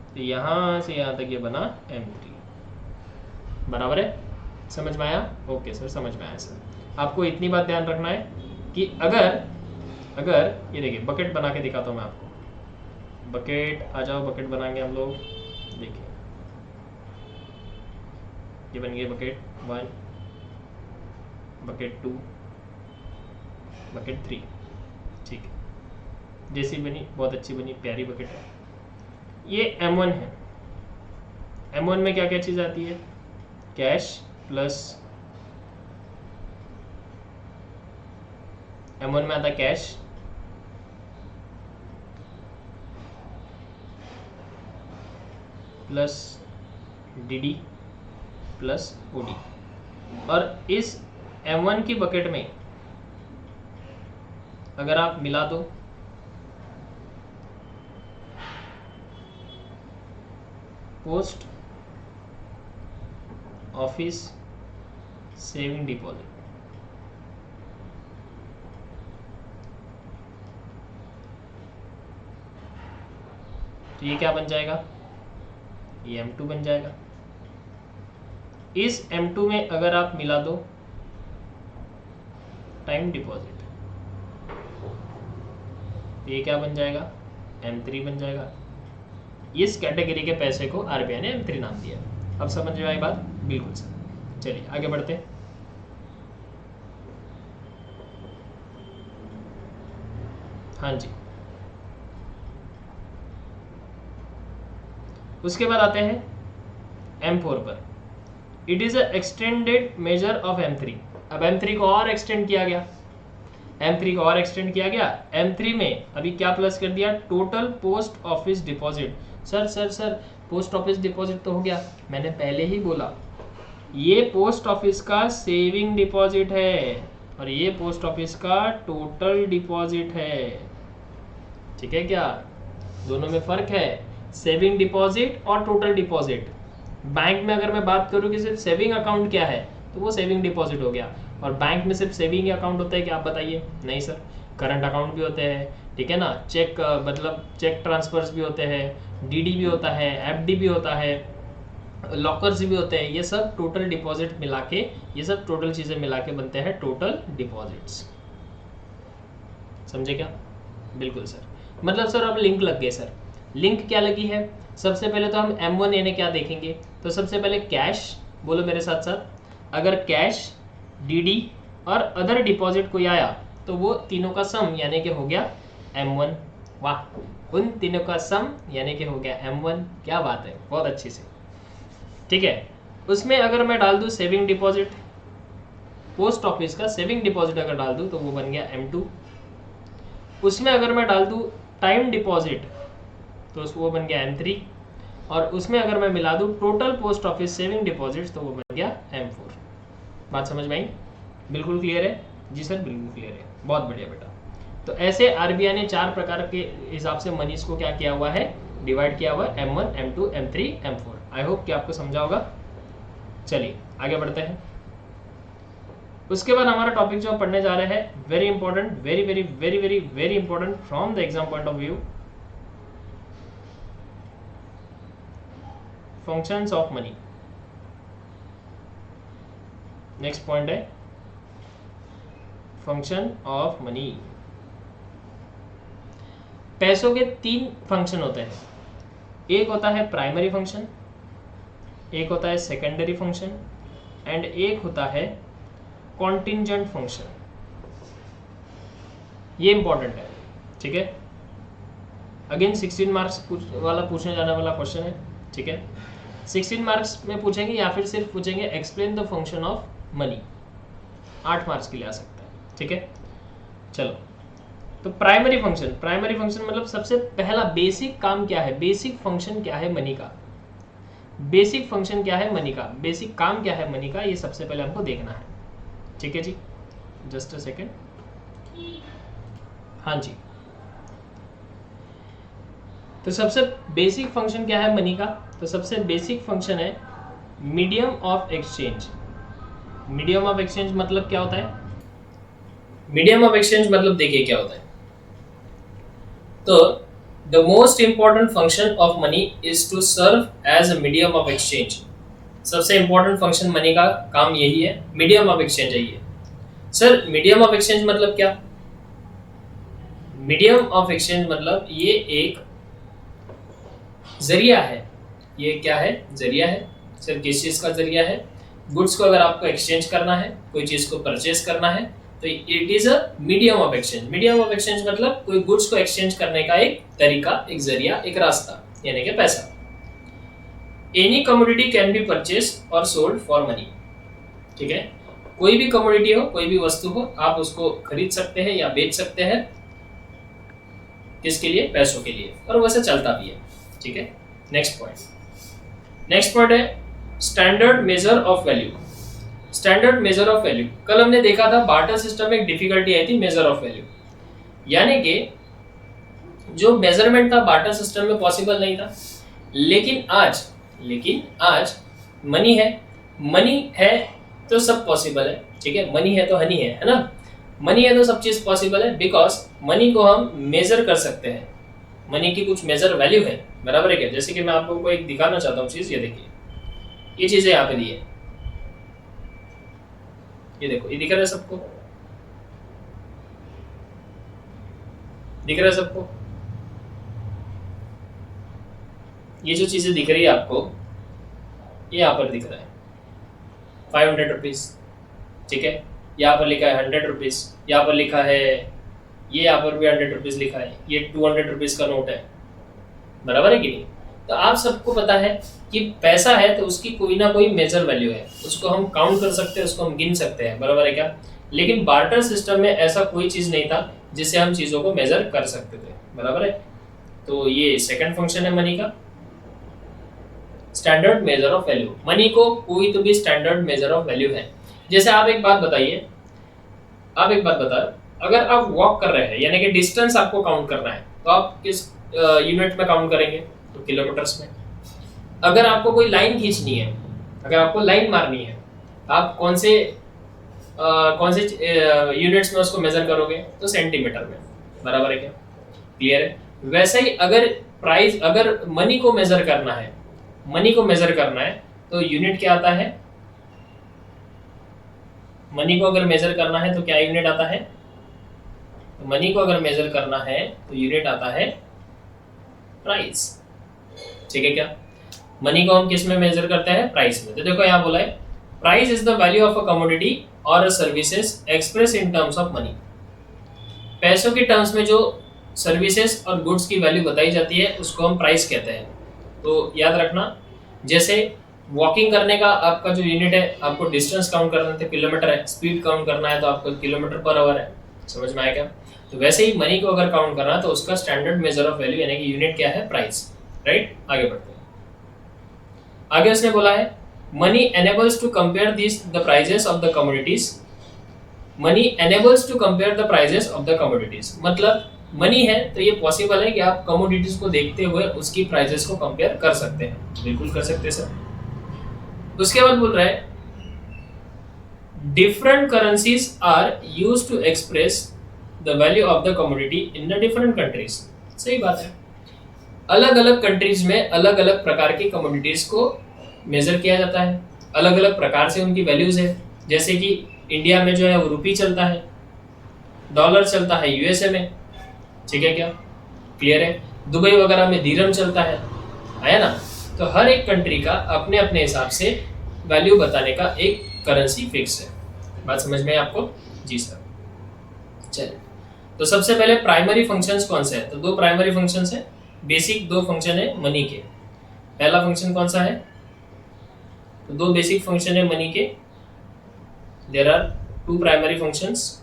तो यहां से यहां तक ये बना M3। बराबर है, समझ में आया? ओके सर, समझ में आया सर। आपको इतनी बात ध्यान रखना है कि अगर ये देखिए बकेट बना के दिखाता हूँ मैं आपको। बकेट आ जाओ, बकेट बनाएंगे हम लोग। देखिए ये बन गई बकेट 1, बकेट 2, बकेट 3। ठीक है, जैसी बनी बहुत अच्छी बनी, प्यारी बकेट है। ये M1 है। M1 में क्या क्या चीज़ आती है? कैश प्लस, M1 में आता है cash plus DD plus OD, और इस M1 की बकेट में अगर आप मिला दो पोस्ट ऑफिस सेविंग डिपॉजिट, तो ये क्या बन जाएगा? ये M2 बन जाएगा। इस M2 में अगर आप मिला दो टाइम डिपॉजिट, तो ये क्या बन जाएगा? M3 बन जाएगा। इस कैटेगरी के पैसे को RBI ने M3 नाम दिया। अब समझ में आई बात? बिल्कुल सर। चलिए आगे बढ़ते हैं। हाँ जी, उसके बाद आते हैं M4 पर। It is a extended measure of M3। अब M3 को और एक्सटेंड किया गया, M3 में अभी क्या प्लस कर दिया? Total post office deposit. Sir post office deposit तो हो गया, मैंने पहले ही बोला ये पोस्ट ऑफिस का सेविंग डिपॉजिट है और ये पोस्ट ऑफिस का टोटल डिपॉजिट है। ठीक है क्या? दोनों में फर्क है, सेविंग डिपॉजिट और टोटल डिपॉजिट। बैंक में अगर मैं बात करूं कि सिर्फ सेविंग अकाउंट क्या है, तो वो सेविंग डिपॉजिट हो गया। और बैंक में सिर्फ सेविंग अकाउंट होता है क्या, आप बताइए? नहीं सर, करंट अकाउंट भी होते हैं, ठीक है ना, चेक मतलब चेक ट्रांसफर्स भी होते हैं, DD भी होता है, FD भी होता है, लॉकर्स भी होते हैं। ये सब टोटल डिपॉजिट मिला के, ये सब टोटल चीज़ें मिला के बनते हैं टोटल डिपॉजिट्स। समझे क्या? बिल्कुल सर। मतलब सर अब लिंक लग गए सर। लिंक क्या लगी है? सबसे पहले तो हम M1 यानी क्या देखेंगे, तो सबसे पहले कैश, बोलो मेरे साथ साथ। अगर कैश, DD और अदर डिपॉजिट कोई आया तो वो तीनों का सम यानी कि हो गया M1। वाह, उन तीनों का सम यानी कि हो गया M1। क्या बात है, बहुत अच्छी से। ठीक है, उसमें अगर मैं डाल दूँ सेविंग डिपॉजिट, पोस्ट ऑफिस का सेविंग डिपॉजिट अगर डाल दूँ तो वो बन गया M2। उसमें अगर मैं डाल दूँ टाइम डिपॉजिट तो वो बन गया M3। और उसमें अगर मैं मिला दूँ total post office saving deposit तो वो बन गया M4। बात समझ में आई? बिल्कुल क्लियर है? जी सर बिल्कुल क्लियर है, बहुत बढ़िया बेटा। तो ऐसे आरबीआई ने 4 प्रकार के हिसाब से मनीज को क्या किया हुआ है, डिवाइड किया हुआ है, M1, M2, M3, M4। आई होप कि आपको समझा होगा। चलिए आगे बढ़ते हैं। उसके बाद हमारा टॉपिक जो हम पढ़ने जा रहे हैं, very important, very very very very very important from the exam point of view, functions of money. Next point है फंक्शन ऑफ मनी। पैसों के 3 फंक्शन होते हैं। एक होता है प्राइमरी फंक्शन, एक होता है सेकेंडरी फंक्शन एंड एक होता है कॉन्टिंजेंट फंक्शन। ये इंपॉर्टेंट है, ठीक है। अगेन 16 मार्क्स वाला पूछने जाने वाला क्वेश्चन है, ठीक है। 16 मार्क्स में पूछेंगे या फिर सिर्फ पूछेंगे explain the function of money, 8 marks के लिए आ सकता है, ठीक है। चलो, तो प्राइमरी फंक्शन मतलब सबसे पहला बेसिक काम क्या है, बेसिक फंक्शन क्या है मनी का, बेसिक फंक्शन क्या है मनी का, बेसिक काम क्या है मनी का, ये सबसे पहले हमको देखना है, ठीक है जी। Just a second. हाँ जी, तो सबसे बेसिक फंक्शन क्या है मनी का, तो सबसे बेसिक फंक्शन है medium of exchange. Medium of exchange मतलब क्या होता है, मीडियम ऑफ एक्सचेंज मतलब देखिए क्या होता है। तो the most important function of money is to serve as a medium of exchange. सबसे इंपॉर्टेंट फंक्शन मनी का काम यही है, मीडियम ऑफ एक्सचेंज है ये। सर मीडियम ऑफ एक्सचेंज मतलब क्या, मीडियम ऑफ एक्सचेंज मतलब ये एक जरिया है। ये क्या है, जरिया है। सर किस चीज का जरिया है, गुड्स को अगर आपको एक्सचेंज करना है, कोई चीज को परचेज करना है, तो it is a medium of exchange. Medium of exchange मतलब कोई गुड्स को एक्सचेंज करने का एक तरीका, एक जरिया, एक रास्ता, यानी कि पैसा। Any commodity can be purchase और सोल्ड फॉर मनी, ठीक है। कोई भी कमोडिटी हो, कोई भी वस्तु हो, आप उसको खरीद सकते हैं या बेच सकते हैं, किसके लिए, पैसों के लिए, और वैसे चलता भी है, ठीक है। नेक्स्ट पॉइंट है standard major of value. Standard major of value, कल हमने देखा था बार्टर सिस्टम में एक डिफिकल्टी आई थी मेजर ऑफ वैल्यू, यानी कि जो मेजरमेंट था बार्टर सिस्टम में पॉसिबल नहीं था, लेकिन आज मनी है तो सब पॉसिबल है, ठीक है। मनी है तो हनी है ना, मनी है तो सब चीज पॉसिबल है, बिकॉज मनी को हम मेजर कर सकते हैं, मनी की कुछ मेजर वैल्यू है, बराबर है क्या। जैसे कि मैं आप लोगों को एक दिखाना चाहता हूँ चीज, ये देखिए, ये चीजें यहाँ पे दी है, ये देखो, ये दिख रहा है सबको, दिख रहा है सबको, ये जो चीजें दिख रही है आपको, ये यहाँ पर दिख रहा है 500 रुपीज, ठीक है। यहाँ पर लिखा है 100 रुपीज, यहाँ पर लिखा है, ये यहाँ पर भी 100 रुपीज लिखा है, ये 200 रुपीज का नोट है, बराबर है कि नहीं। तो आप सबको पता है कि पैसा है तो उसकी कोई ना कोई मेजर वैल्यू है, उसको हम काउंट कर सकते हैं, उसको हम गिन सकते हैं, बराबर है क्या। लेकिन बार्टर सिस्टम में ऐसा कोई चीज नहीं था जिससे हम चीजों को मेजर कर सकते थे, बराबर है। तो ये सेकंड फंक्शन है मनी का, standard major of value. Money को कोई तो भी स्टैंडर्ड मेजर ऑफ वैल्यू है। जैसे आप एक बात बताइए, अगर आप वॉक कर रहे हैं, यानी कि डिस्टेंस आपको काउंट करना है, तो आप किस यूनिट में काउंट करेंगे, तो किलोमीटर्स में। अगर आपको कोई लाइन खींचनी है, अगर आपको लाइन मारनी है, आप कौन से यूनिट्स में उसको मेजर करोगे, तो सेंटीमीटर में, बराबर है क्या, क्लियर है। वैसे ही अगर मनी को मेजर करना है तो यूनिट क्या आता है, मनी को अगर मेजर करना है तो क्या यूनिट आता है, तो मनी को अगर मेजर करना है तो यूनिट आता है प्राइस, ठीक है क्या। मनी को हम किस में मेजर करते हैं, प्राइस में। तो देखो यहाँ बोला है price is the value of a commodity और services express in terms of money. पैसों के टर्म्स में जो सर्विसेज और गुड्स की वैल्यू बताई जाती है उसको हम प्राइस कहते हैं। तो याद रखना, जैसे वॉकिंग करने का आपका जो यूनिट है, आपको डिस्टेंस काउंट करना है तो किलोमीटर है, स्पीड काउंट करना है तो आपको किलोमीटर पर आवर है। समझ में आया क्या? तो वैसे ही मनी को अगर काउंट करना है तो उसका स्टैंडर्ड मेजर ऑफ वैल्यू यानी कि यूनिट क्या है? Price, right. आगे बढ़ते हैं। आगे उसने बोला है money enables to compare the prices of the commodities। Money enables to compare the prices of the commodities, मतलब मनी है तो ये पॉसिबल है कि आप कमोडिटीज को देखते हुए उसकी प्राइसेस को कंपेयर कर सकते हैं। बिल्कुल कर सकते हैं सर। उसके बाद बोल रहा है different currencies are used to express the value of the commodity in the different countries. सही बात है, अलग अलग कंट्रीज में अलग अलग प्रकार की कमोडिटीज को मेजर किया जाता है, अलग अलग प्रकार से उनकी वैल्यूज है। जैसे कि इंडिया में जो है वो रुपी चलता है, डॉलर चलता है यूएसए में, ठीक है क्या? क्लियर है? दुबई वगैरह में दिरहम चलता है ना? तो हर एक कंट्री का अपने अपने हिसाब से वैल्यू बताने का एक करेंसी फिक्स है। बात समझ में आपको? जी सर। चलिए, तो सबसे पहले प्राइमरी फंक्शंस कौन से हैं? तो दो प्राइमरी फंक्शंस हैं, बेसिक दो फंक्शन है मनी के। पहला फंक्शन कौन सा है? तो दो बेसिक फंक्शन है मनी के। There are two primary functions.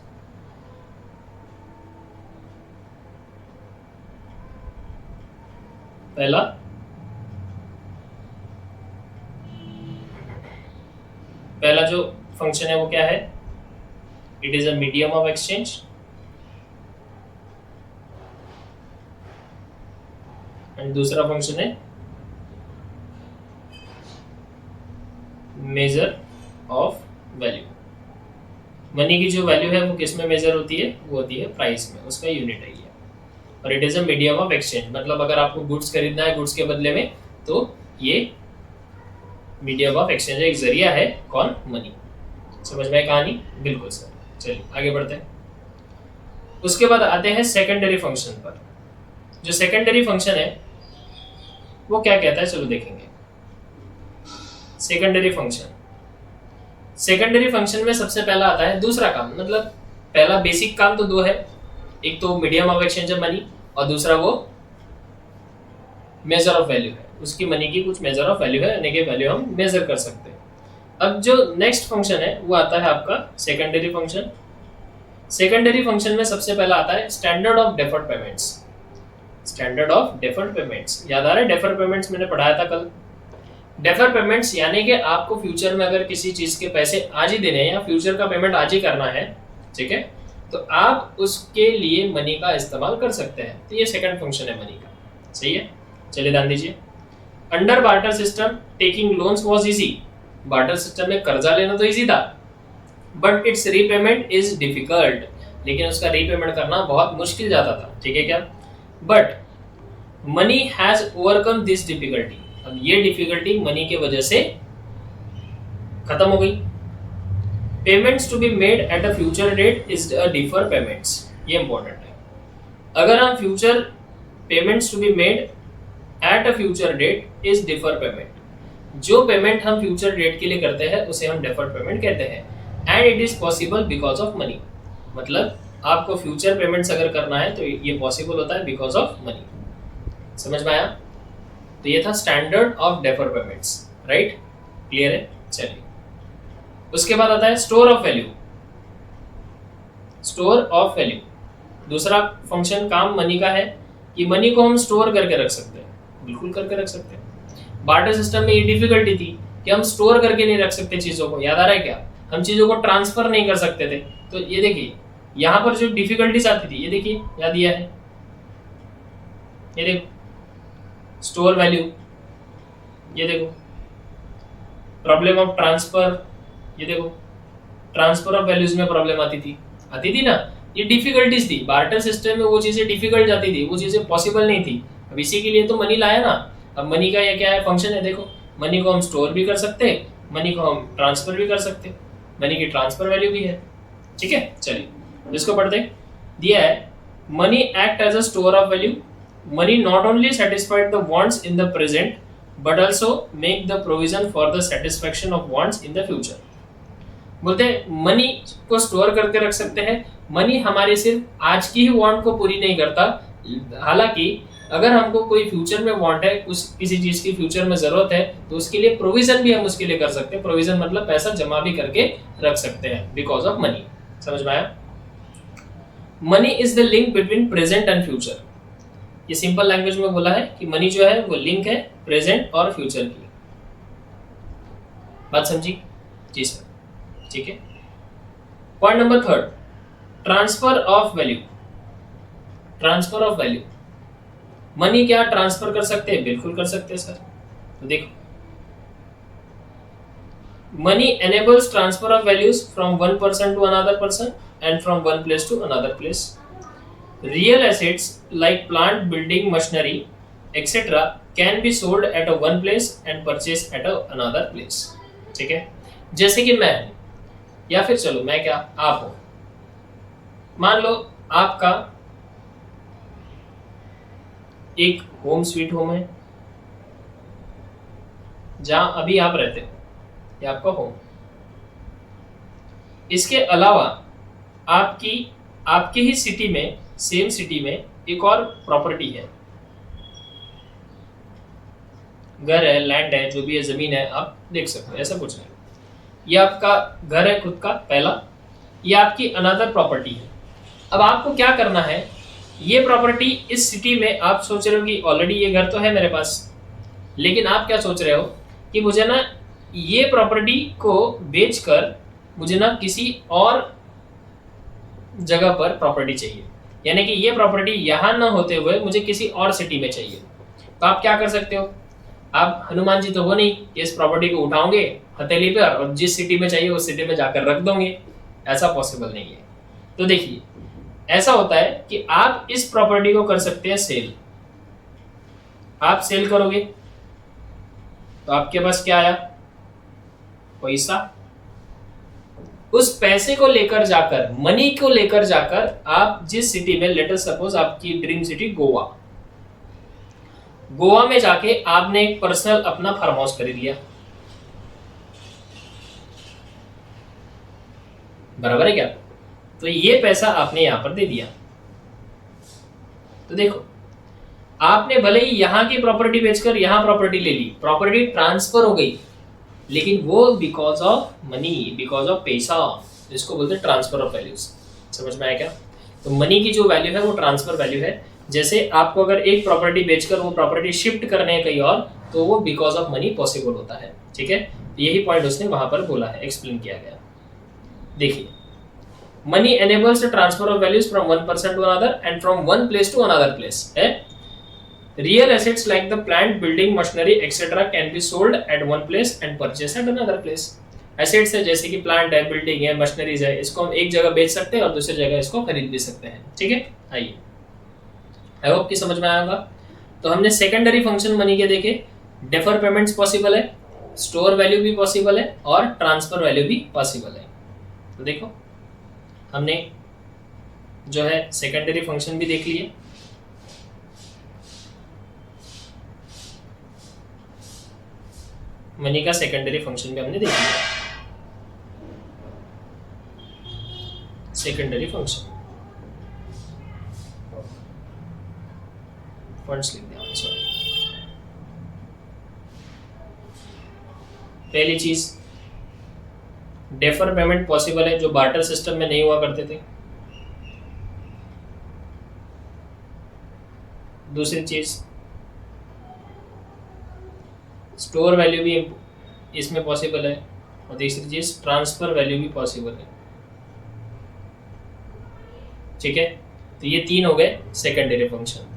पहला जो फंक्शन है वो क्या है? It is a medium of exchange. And दूसरा फंक्शन है मेजर ऑफ वैल्यू। मनी की जो वैल्यू है वो किस में मेजर होती है? वो होती है प्राइस में, उसका यूनिट है ये। और it is a medium of exchange, मतलब अगर आपको गुड्स खरीदना है गुड्स के बदले में तो ये मीडियम ऑफ एक्सचेंज एक जरिया है। कौन? मनी। समझ में कहानी? बिल्कुल सर। चलिए आगे बढ़ते हैं। उसके बाद आते हैं सेकेंडरी फंक्शन पर। जो सेकेंडरी फंक्शन है वो क्या कहता है, चलो देखेंगे। सेकेंडरी फंक्शन में सबसे पहला आता है दूसरा काम, मतलब पहला बेसिक काम तो दो है, एक तो मीडियम ऑफ एक्सचेंज मनी और दूसरा वो मेजर ऑफ वैल्यू है। उसकी मनी की कुछ मेजर ऑफ वैल्यू है, यानी कि वैल्यू हम मेजर कर सकते हैं। अब जो नेक्स्ट फंक्शन है वो आता है आपका सेकेंडरी फंक्शन। सेकेंडरी फंक्शन में सबसे पहला आता है standard of deferred payments. Standard of deferred payments याद आ रहा है? डेफर्ड पेमेंट्स मैंने पढ़ाया था कल। डेफर्ड पेमेंट्स यानी कि आपको फ्यूचर में अगर किसी चीज के पैसे आज ही देने हैं या फ्यूचर का पेमेंट आज ही करना है, ठीक है, तो आप उसके लिए मनी का इस्तेमाल कर सकते हैं। तो ये सेकंड फंक्शन है मनी का। सही है? चलिए ध्यान दीजिए। Under barter system taking loans was easy. Barter system में कर्जा लेना तो इजी था, but it's repayment is difficult, लेकिन उसका रीपेमेंट करना बहुत मुश्किल जाता था। ठीक है क्या? But money has overcome this difficulty. अब ये डिफिकल्टी मनी के वजह से खत्म हो गई। Payments to be made at a future date is a defer payments. ये इंपॉर्टेंट है। अगर हम future payments to be made at a future date is defer payment. जो पेमेंट हम फ्यूचर डेट के लिए करते हैं उसे हम डिफर्ड पेमेंट कहते हैं। And it is possible because of money. मतलब आपको फ्यूचर पेमेंट्स अगर करना है तो ये पॉसिबल होता है बिकॉज ऑफ मनी। समझ में आया? तो ये था standard of defer payments. Right? Clear है? चलिए, उसके बाद आता है store of value. Store of value दूसरा फंक्शन काम मनी का है कि मनी को हम स्टोर करके रख सकते हैं। बिल्कुल करके रख सकते हैं। बार्टर सिस्टम में ये डिफिकल्टी थी कि हम स्टोर करके नहीं रख सकते चीजों को। याद आ रहा है क्या? हम चीजों को ट्रांसफर नहीं कर सकते थे। तो ये देखिए यहाँ पर जो डिफिकल्टीज आती थी, ये देखिए याद दिया है, ये देखो स्टोर वैल्यू, ये देखो प्रॉब्लम ऑफ ट्रांसफर, ये देखो ट्रांसफर ऑफ वैल्यूज में प्रॉब्लम आती थी ना। ये डिफिकल्टीज थी। बार्टर सिस्टम में वो चीजें डिफिकल्ट जाती थी, वो चीजें पॉसिबल नहीं थी। अब इसी के लिए तो मनी लाया ना। अब मनी का ये क्या है? फंक्शन है। देखो मनी को हम स्टोर भी कर सकते हैं, मनी को हम ट्रांसफर भी कर सकते हैं, मनी की ट्रांसफर वैल्यू भी है। ठीक है, चलिए इसको पढ़ते हैं। दिया है money act as a store of value. Money not only satisfied the wants in the present but also make the provision for the satisfaction of wants in the future. बोलते हैं मनी को स्टोर करके रख सकते हैं। Money हमारे सिर्फ आज की ही वांट को पूरी नहीं करता, हालांकि अगर हमको कोई फ्यूचर में वांट है, किसी चीज की फ्यूचर में जरूरत है, तो उसके लिए प्रोविजन भी हम उसके लिए कर सकते हैं। प्रोविजन मतलब पैसा जमा भी करके रख सकते हैं बिकॉज ऑफ मनी। समझ में आया? Money is the link between present and future. ये सिंपल लैंग्वेज में बोला है कि मनी जो है वो लिंक है प्रेजेंट और फ्यूचर की। बात समझी? जी सर, ठीक है। Point number 3, transfer of value. Transfer of value, money क्या ट्रांसफर कर सकते हैं? बिल्कुल कर सकते हैं सर। तो देखो, money enables transfer of values from one person to another person and from one place to another place. Real assets like plant, building, machinery, etc. can be sold at a one place and purchased at a another place. ठीक है? जैसे कि मैं हूं, या फिर चलो मैं क्या, आप हो। मान लो आपका एक होम स्वीट होम है जहां अभी आप रहते हो, ये आपका होम। इसके अलावा आपकी ही सिटी में, सेम सिटी में एक और प्रॉपर्टी है, घर है, लैंड है, जो भी है, जमीन है, आप देख सकते हो, ऐसा कुछ नहीं। ये आपका घर है खुद का पहला, ये आपकी अनदर प्रॉपर्टी है। अब आपको क्या करना है, ये प्रॉपर्टी इस सिटी में आप सोच रहे हो कि ऑलरेडी ये घर तो है मेरे पास, लेकिन आप क्या सोच रहे हो कि मुझे ना ये प्रॉपर्टी को बेचकर मुझे ना किसी और जगह पर प्रॉपर्टी चाहिए, यानी कि ये प्रॉपर्टी यहाँ ना होते हुए मुझे किसी और सिटी में चाहिए। तो आप क्या कर सकते हो, आप हनुमान जी तो हो नहीं कि इस प्रॉपर्टी को उठाओगे हथेली पर और जिस सिटी में चाहिए उस सिटी में जाकर रख दोगे, ऐसा पॉसिबल नहीं है। तो देखिए, ऐसा होता है कि आप इस प्रॉपर्टी को कर सकते हैं सेल। आप सेल करोगे तो आपके पास क्या आया, पैसा। उस पैसे को लेकर जाकर, मनी को लेकर जाकर आप जिस सिटी में, लेट अस सपोज आपकी ड्रीम सिटी गोवा में जाके आपने एक पर्सनल अपना फार्म हाउस खरीद लिया, बराबर है क्या? तो ये पैसा आपने यहां पर दे दिया। तो देखो, आपने भले ही यहां की प्रॉपर्टी बेचकर यहां प्रॉपर्टी ले ली, प्रॉपर्टी ट्रांसफर हो गई, लेकिन वो because of money, because of पैसा, जिसको बोलते हैं ट्रांसफर ऑफ वैल्यूज। समझ में आया क्या? तो मनी की जो वैल्यू है वो ट्रांसफर वैल्यू है। जैसे आपको अगर एक प्रॉपर्टी बेचकर वो प्रॉपर्टी शिफ्ट करने है कहीं और, तो वो बिकॉज ऑफ मनी पॉसिबल होता है। ठीक है, यही पॉइंट उसने वहां पर बोला है, एक्सप्लेन किया गया। देखिए, money enables the transfer of values from one person to another and from one place to another place. Real assets like the plant, building, machinery, etc. can be sold at one place and purchased at another place. Assets है जैसे कि plant है, building है, machineries है, इसको हम एक जगह बेच सकते हैं और दूसरी जगह इसको खरीद भी सकते हैं। ठीक है, आइए, आई होप कि समझ में आएगा। तो हमने सेकेंडरी फंक्शन मनी के देखे, डेफर पेमेंट्स पॉसिबल है, स्टोर वैल्यू भी पॉसिबल है और ट्रांसफर वैल्यू भी पॉसिबल है। तो देखो, हमने जो है सेकेंडरी फंक्शन भी देख लिए, मनी का सेकेंडरी फंक्शन भी हमने देख लिया। सेकेंडरी फंक्शन फंड्स लिख दिया, सॉरी। पहली चीज, डेफर पेमेंट पॉसिबल है, जो बार्टर सिस्टम में नहीं हुआ करते थे। दूसरी चीज, स्टोर वैल्यू भी इसमें पॉसिबल है और तीसरी चीज, ट्रांसफर वैल्यू भी पॉसिबल है। ठीक है, तो ये तीन हो गए सेकेंडरी फंक्शन।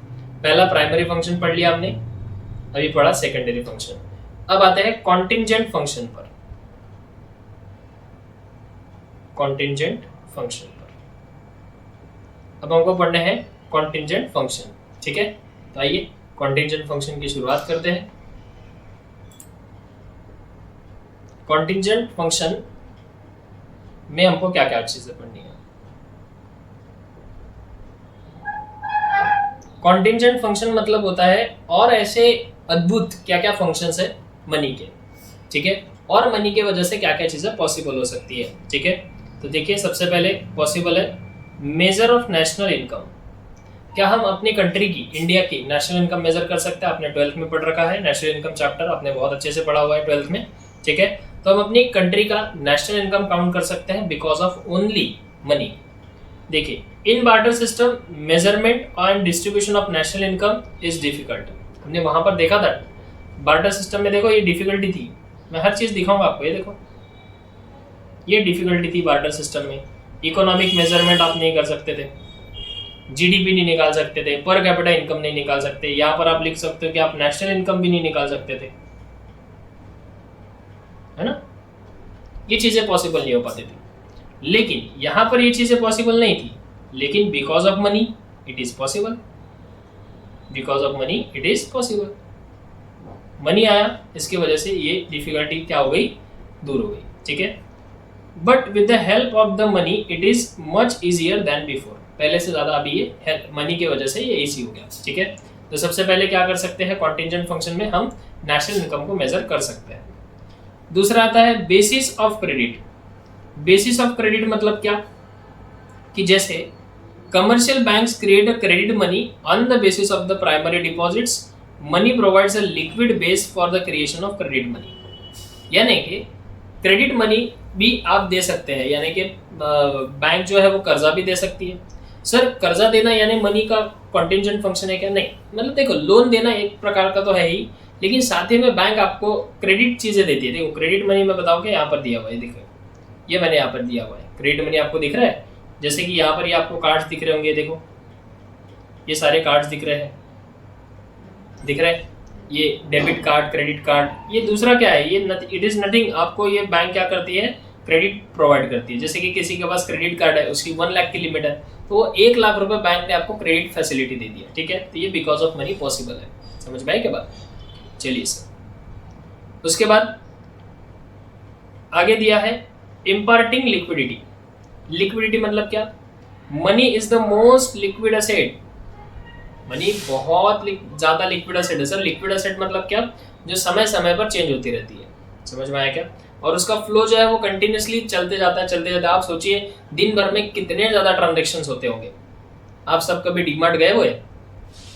पहला प्राइमरी फंक्शन पढ़ लिया हमने, अभी पढ़ा सेकेंडरी फंक्शन। अब आते हैं कॉन्टिंजेंट फंक्शन पर। कॉन्टिंजेंट फंक्शन पर अब हमको पढ़ने हैं कॉन्टिंजेंट फंक्शन। ठीक है, तो आइए कॉन्टिंजेंट फंक्शन की शुरुआत करते हैं। कॉन्टिंजेंट फंक्शन में हमको क्या क्या चीजें पढ़नी है। कॉन्टिंजेंट फंक्शन मतलब होता है और ऐसे अद्भुत क्या क्या फंक्शंस है मनी के। ठीक है, और मनी के वजह से क्या क्या चीजें पॉसिबल हो सकती है। ठीक है, तो देखिए, सबसे पहले पॉसिबल है मेजर ऑफ नेशनल इनकम। क्या हम अपनी कंट्री की, इंडिया की नेशनल इनकम मेजर कर सकते हैं? आपने 12th में पढ़ रखा है नेशनल इनकम चैप्टर, आपने बहुत अच्छे से पढ़ा हुआ है 12th में, ठीक है। तो हम अपनी कंट्री का नेशनल इनकम काउंट कर सकते हैं बिकॉज ऑफ ओनली मनी। देखिए, in barter system measurement and distribution of national income is difficult. हमने वहां पर देखा था बार्टर सिस्टम में, देखो ये डिफिकल्टी थी, मैं हर चीज दिखाऊंगा आपको, ये देखो ये डिफिकल्टी थी बार्टर सिस्टम में। इकोनॉमिक मेजरमेंट आप नहीं कर सकते थे, जीडीपी नहीं निकाल सकते थे, पर कैपिटा इनकम नहीं निकाल सकते, यहाँ पर आप लिख सकते हो कि आप नेशनल इनकम भी नहीं निकाल सकते थे, है ना। ये चीजें पॉसिबल नहीं हो पाती थी, लेकिन यहाँ पर ये चीजें पॉसिबल नहीं थी, लेकिन because of money it is possible, because of money it is possible. Money आया, इसकी वजह से ये डिफिकल्टी क्या हो गई, दूर हो गई, ठीक है। But with the help of the money it is much easier than before, पहले से ज्यादा अभी ये मनी की वजह से ये इजी हो गया, ठीक है। तो सबसे पहले क्या कर सकते हैं, कॉन्टिंजेंट फंक्शन में हम नेशनल इनकम को मेजर कर सकते हैं। दूसरा आता है basis of credit. Basis of credit मतलब क्या, कि जैसे commercial banks create a credit money on the basis of the primary deposits, money provides a liquid base for the creation of credit money. यानी कि क्रेडिट मनी भी आप दे सकते हैं, यानी कि बैंक जो है वो कर्जा भी दे सकती है। सर कर्जा देना यानी मनी का कॉन्टिंजेंट फंक्शन है क्या? नहीं, मतलब देखो लोन देना एक प्रकार का तो है ही, लेकिन साथ ही में बैंक आपको क्रेडिट चीजें देती है। देखो क्रेडिट मनी में बताओ कि यहाँ पर दिया हुआ है, देखो ये मैंने यहाँ पर दिया हुआ है, क्रेडिट मनी आपको दिख रहा है, जैसे कि यहाँ पर ये आपको कार्ड्स दिख रहे होंगे, देखो ये सारे कार्ड्स दिख रहे हैं, दिख रहा है, ये डेबिट कार्ड, क्रेडिट कार्ड। ये दूसरा क्या है, ये इट इज नथिंग, आपको ये बैंक क्या करती है, क्रेडिट प्रोवाइड करती है। जैसे कि किसी के पास क्रेडिट कार्ड है, उसकी 1 लाख की लिमिट है, तो वो 1 लाख रुपए बैंक ने आपको क्रेडिट फैसिलिटी दे दी है, ठीक है। तो ये बिकॉज ऑफ मनी पॉसिबल है, समझ में आई क्या बात। चलिए सर, उसके बाद आगे दिया है इम्पार्टिंग लिक्विडिटी। लिक्विडिटी मतलब क्या, money is the most liquid asset. Money बहुत ज्यादा लिक्विड एसेट है सर। लिक्विड एसेट मतलब क्या, जो समय समय पर चेंज होती रहती है, समझ में आया क्या। और उसका फ्लो जो है वो कंटिन्यूसली चलते जाता है, चलते जाता है। आप सोचिए दिन भर में कितने ज्यादा ट्रांजेक्शन्स होते होंगे। आप सब कभी डीमार्ट गए हुए,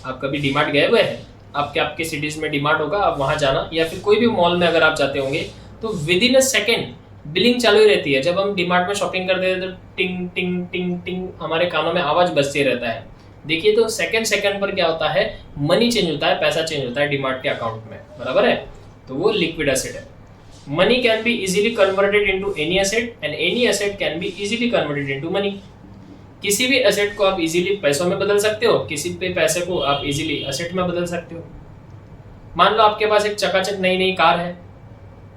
आप कभी डीमार्ट गए हुए हैं, आपके सिटीज में डीमार्ट होगा, आप वहां जाना, या फिर कोई भी मॉल में अगर आप जाते होंगे, तो with in a second billing चालू ही रहती है। जब हम डीमार्ट में शॉपिंग करते हैं तो टिंग टिंग टिंग टिंग हमारे कानों में आवाज बजती रहता है। देखिए तो सेकंड पर क्या होता है, मनी चेंज होता है, पैसा चेंज होता है डीमार्ट के अकाउंट में, बराबर है। तो वो लिक्विड एसेट है। Money can be easily converted into any asset and any asset can be easily converted into money. किसी भी एसेट को आप इजीली पैसों में बदल सकते हो, किसी भी पैसे को आप इजीली एसेट में बदल सकते हो। मान लो आपके पास एक चकाचक नई नई कार है,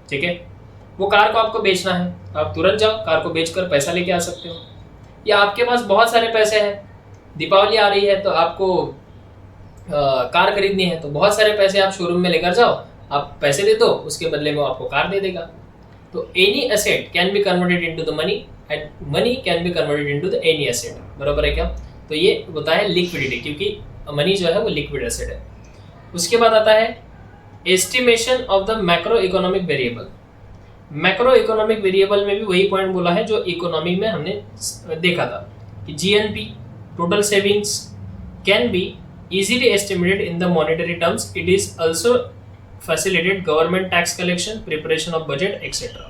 ठीक है, वो कार को आपको बेचना है, आप तुरंत जाओ कार को बेचकर पैसा लेके आ सकते हो। या आपके पास बहुत सारे पैसे हैं, दीपावली आ रही है तो आपको कार खरीदनी है, तो बहुत सारे पैसे आप शोरूम में लेकर जाओ, आप पैसे दे दो, उसके बदले में आपको कार दे देगा। तो any asset can be converted into the money and money can be converted into the any asset, बराबर है क्या। तो ये होता है लिक्विडिटी, क्योंकि मनी जो है वो लिक्विड एसेट है। उसके बाद आता है estimation of the macro economic variable. Macro economic variable में भी वही पॉइंट बोला है जो इकोनॉमी में हमने देखा था कि GNP, total savings, can be easily estimated in the monetary terms. It is also facilitated government tax collection, preparation of budget, etc.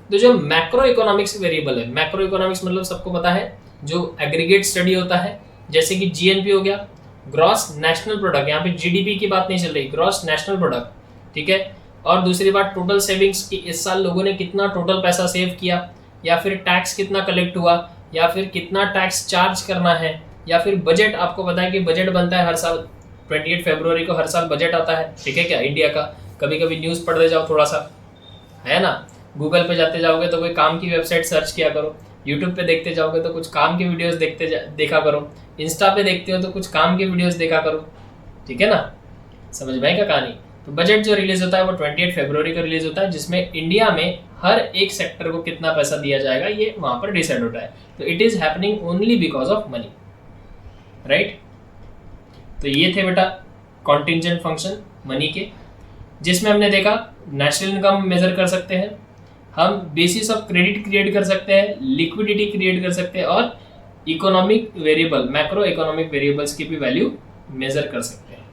तो जो मैक्रो इकोनॉमिक्स वेरिएबल है, मैक्रो इकोनॉमिक्स मतलब सबको पता है जो एग्रीगेट स्टडी होता है, जैसे कि जीएनपी हो गया, ग्रॉस नेशनल प्रोडक्ट, यहाँ पे जीडीपी की बात नहीं चल रही, ग्रॉस नेशनल प्रोडक्ट, ठीक है। और दूसरी बात टोटल सेविंग्स की, इस साल लोगों ने कितना टोटल पैसा सेव किया, या फिर टैक्स कितना कलेक्ट हुआ, या फिर कितना टैक्स चार्ज करना है, या फिर बजट। आपको पता है कि बजट बनता है हर साल, 28 फरवरी को हर साल बजट आता है, ठीक है क्या, इंडिया का। कभी कभी न्यूज़ पढ़ते जाओ थोड़ा सा, है ना, गूगल पे जाते जाओगे तो कोई काम की वेबसाइट सर्च किया करो, यूट्यूब पे देखते जाओगे तो कुछ काम की वीडियोस देखा करो, इंस्टा पे देखते हो तो कुछ काम की वीडियोस देखा करो, ठीक है ना, समझ में क्या कहानी। तो बजट जो रिलीज होता है वो 28 फरवरी को रिलीज होता है, जिसमें इंडिया में हर एक सेक्टर को कितना पैसा दिया जाएगा ये वहां पर डिसाइड होता है। तो it is happening only because of money, right. तो ये थे बेटा कॉन्टिंजेंट फंक्शन मनी के, जिसमें हमने देखा नेशनल इनकम मेजर कर सकते हैं हम, बेसिस ऑफ क्रेडिट क्रिएट कर सकते हैं, लिक्विडिटी क्रिएट कर सकते हैं, और economic variable, macro economic variables की भी वैल्यू मेजर कर सकते हैं।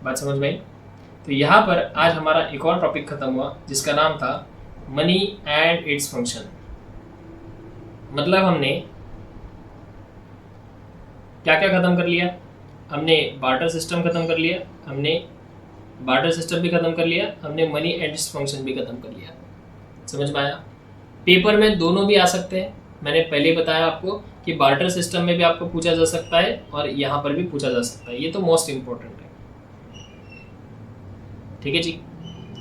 बात समझ में आई? तो यहाँ पर आज हमारा एक और टॉपिक खत्म हुआ जिसका नाम था मनी एंड इट्स फंक्शन। मतलब हमने क्या क्या खत्म कर लिया? हमने बार्टर सिस्टम खत्म कर लिया, हमने बार्टर सिस्टम भी खत्म कर लिया, हमने मनी एंड इट्स फंक्शन भी खत्म कर लिया। समझ में आया? पेपर में दोनों भी आ सकते हैं। मैंने पहले ही बताया आपको कि बार्टर सिस्टम में भी आपको पूछा जा सकता है और यहाँ पर भी पूछा जा सकता है। ये तो मोस्ट इम्पोर्टेंट है। ठीक है जी,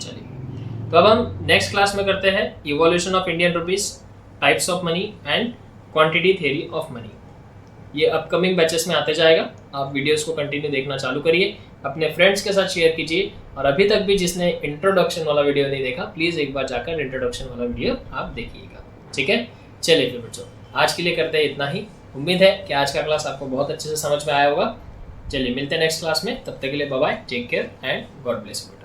चलिए तो अब हम नेक्स्ट क्लास में करते हैं evolution of Indian rupees, types of money and quantity theory of money. ये अपकमिंग बैचेस में आते जाएगा। आप वीडियोस को कंटिन्यू देखना चालू करिए, अपने फ्रेंड्स के साथ शेयर कीजिए, और अभी तक भी जिसने इंट्रोडक्शन वाला वीडियो नहीं देखा प्लीज़ एक बार जाकर इंट्रोडक्शन वाला वीडियो आप देखिएगा। ठीक है, चलिए फिर बच्चों आज के लिए करते हैं इतना ही। उम्मीद है कि आज का क्लास आपको बहुत अच्छे से समझ में आया होगा। चलिए मिलते हैं नेक्स्ट क्लास में, तब तक के लिए bye bye, take care and God bless you.